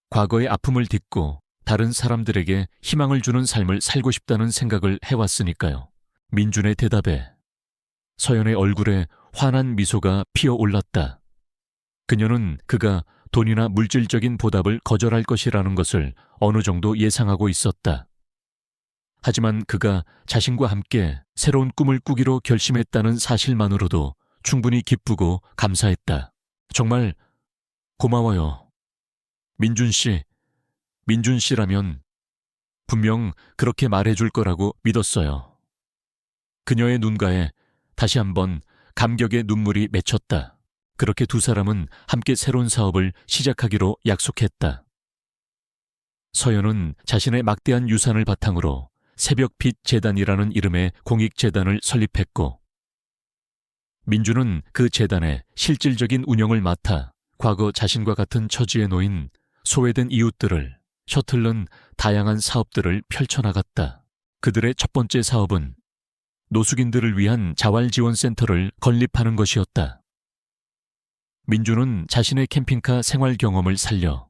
과거의 아픔을 딛고 다른 사람들에게 희망을 주는 삶을 살고 싶다는 생각을 해왔으니까요. 민준의 대답에 서연의 얼굴에 환한 미소가 피어올랐다. 그녀는 그가 돈이나 물질적인 보답을 거절할 것이라는 것을 어느 정도 예상하고 있었다. 하지만 그가 자신과 함께 새로운 꿈을 꾸기로 결심했다는 사실만으로도 충분히 기쁘고 감사했다. 정말 고마워요. 민준 씨, 민준 씨라면 분명 그렇게 말해줄 거라고 믿었어요. 그녀의 눈가에 다시 한번 감격의 눈물이 맺혔다. 그렇게 두 사람은 함께 새로운 사업을 시작하기로 약속했다. 서연은 자신의 막대한 유산을 바탕으로 새벽빛 재단이라는 이름의 공익재단을 설립했고 민주는 그 재단의 실질적인 운영을 맡아 과거 자신과 같은 처지에 놓인 소외된 이웃들을 셔틀른 다양한 사업들을 펼쳐나갔다. 그들의 첫 번째 사업은 노숙인들을 위한 자활지원센터를 건립하는 것이었다. 민주는 자신의 캠핑카 생활 경험을 살려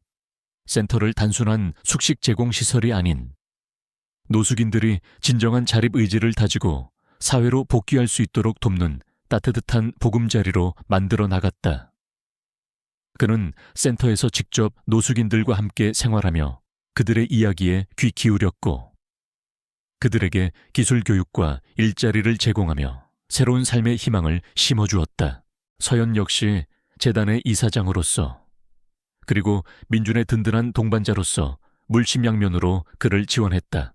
센터를 단순한 숙식 제공 시설이 아닌 노숙인들이 진정한 자립 의지를 다지고 사회로 복귀할 수 있도록 돕는 따뜻한 보금자리로 만들어 나갔다. 그는 센터에서 직접 노숙인들과 함께 생활하며 그들의 이야기에 귀 기울였고 그들에게 기술 교육과 일자리를 제공하며 새로운 삶의 희망을 심어주었다. 서연 역시 재단의 이사장으로서 그리고 민준의 든든한 동반자로서 물심양면으로 그를 지원했다.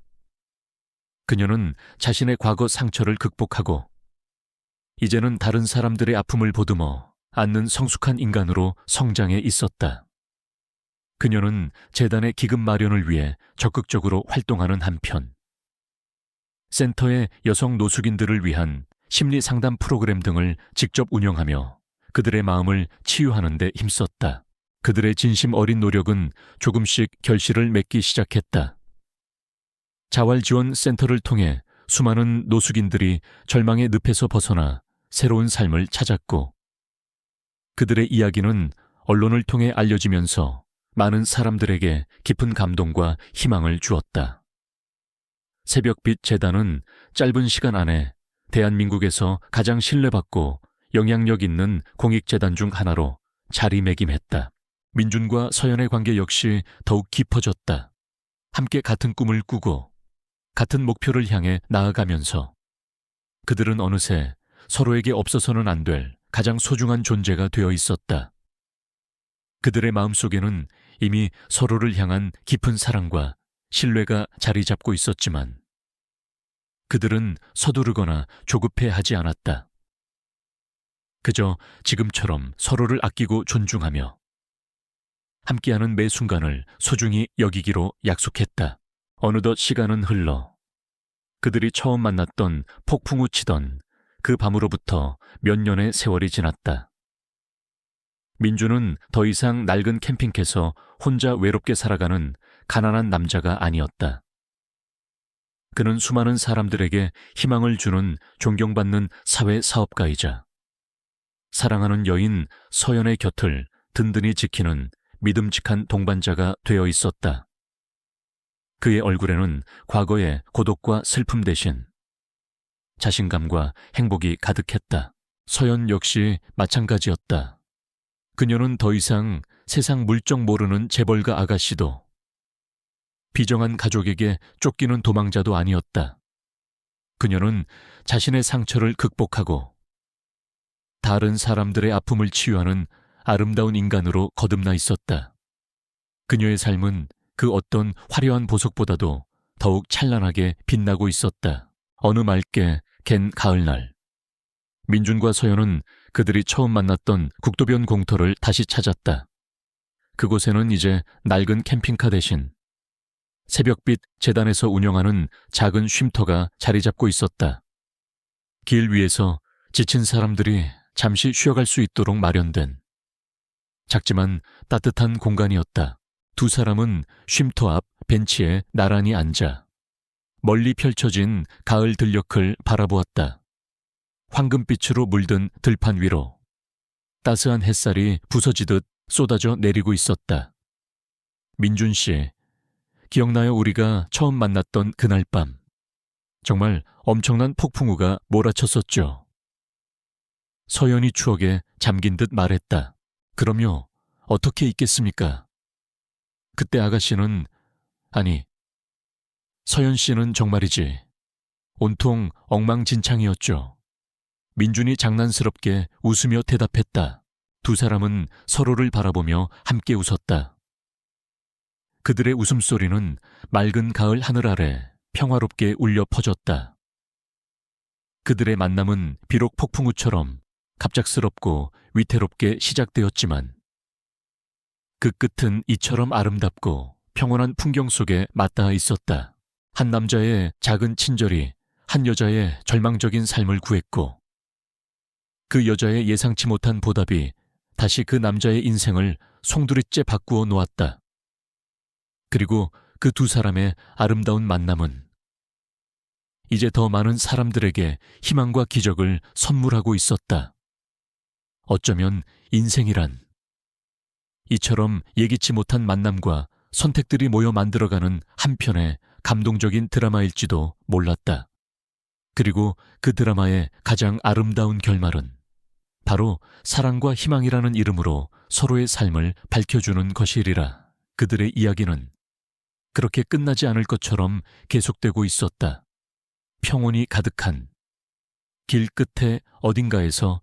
그녀는 자신의 과거 상처를 극복하고 이제는 다른 사람들의 아픔을 보듬어 안는 성숙한 인간으로 성장해 있었다. 그녀는 재단의 기금 마련을 위해 적극적으로 활동하는 한편 센터의 여성 노숙인들을 위한 심리 상담 프로그램 등을 직접 운영하며 그들의 마음을 치유하는 데 힘썼다. 그들의 진심 어린 노력은 조금씩 결실을 맺기 시작했다. 자활지원센터를 통해 수많은 노숙인들이 절망의 늪에서 벗어나 새로운 삶을 찾았고 그들의 이야기는 언론을 통해 알려지면서 많은 사람들에게 깊은 감동과 희망을 주었다. 새벽빛 재단은 짧은 시간 안에 대한민국에서 가장 신뢰받고 영향력 있는 공익재단 중 하나로 자리매김했다. 민준과 서연의 관계 역시 더욱 깊어졌다. 함께 같은 꿈을 꾸고 같은 목표를 향해 나아가면서 그들은 어느새 서로에게 없어서는 안 될 가장 소중한 존재가 되어 있었다. 그들의 마음속에는 이미 서로를 향한 깊은 사랑과 신뢰가 자리 잡고 있었지만 그들은 서두르거나 조급해하지 않았다. 그저 지금처럼 서로를 아끼고 존중하며 함께하는 매 순간을 소중히 여기기로 약속했다. 어느덧 시간은 흘러 그들이 처음 만났던 폭풍우 치던 그 밤으로부터 몇 년의 세월이 지났다. 민주는 더 이상 낡은 캠핑카에서 혼자 외롭게 살아가는 가난한 남자가 아니었다. 그는 수많은 사람들에게 희망을 주는 존경받는 사회 사업가이자 사랑하는 여인 서연의 곁을 든든히 지키는 믿음직한 동반자가 되어 있었다. 그의 얼굴에는 과거의 고독과 슬픔 대신 자신감과 행복이 가득했다. 서연 역시 마찬가지였다. 그녀는 더 이상 세상 물정 모르는 재벌가 아가씨도 비정한 가족에게 쫓기는 도망자도 아니었다. 그녀는 자신의 상처를 극복하고 다른 사람들의 아픔을 치유하는 아름다운 인간으로 거듭나 있었다. 그녀의 삶은 그 어떤 화려한 보석보다도 더욱 찬란하게 빛나고 있었다. 어느 맑게 갠 가을날, 민준과 서연은 그들이 처음 만났던 국도변 공터를 다시 찾았다. 그곳에는 이제 낡은 캠핑카 대신 새벽빛 재단에서 운영하는 작은 쉼터가 자리 잡고 있었다. 길 위에서 지친 사람들이 잠시 쉬어갈 수 있도록 마련된 작지만 따뜻한 공간이었다. 두 사람은 쉼터 앞 벤치에 나란히 앉아 멀리 펼쳐진 가을 들녘을 바라보았다. 황금빛으로 물든 들판 위로 따스한 햇살이 부서지듯 쏟아져 내리고 있었다. 민준 씨, 기억나요? 우리가 처음 만났던 그날 밤. 정말 엄청난 폭풍우가 몰아쳤었죠. 서연이 추억에 잠긴 듯 말했다. 그럼요, 어떻게 있겠습니까? 그때 아가씨는, 아니, 서연 씨는 정말이지, 온통 엉망진창이었죠. 민준이 장난스럽게 웃으며 대답했다. 두 사람은 서로를 바라보며 함께 웃었다. 그들의 웃음소리는 맑은 가을 하늘 아래 평화롭게 울려 퍼졌다. 그들의 만남은 비록 폭풍우처럼 갑작스럽고 위태롭게 시작되었지만 그 끝은 이처럼 아름답고 평온한 풍경 속에 맞닿아 있었다. 한 남자의 작은 친절이 한 여자의 절망적인 삶을 구했고 그 여자의 예상치 못한 보답이 다시 그 남자의 인생을 송두리째 바꾸어 놓았다. 그리고 그 두 사람의 아름다운 만남은 이제 더 많은 사람들에게 희망과 기적을 선물하고 있었다. 어쩌면 인생이란 이처럼 예기치 못한 만남과 선택들이 모여 만들어가는 한편의 감동적인 드라마일지도 몰랐다. 그리고 그 드라마의 가장 아름다운 결말은 바로 사랑과 희망이라는 이름으로 서로의 삶을 밝혀주는 것이리라. 그들의 이야기는 그렇게 끝나지 않을 것처럼 계속되고 있었다. 평온이 가득한 길 끝에 어딘가에서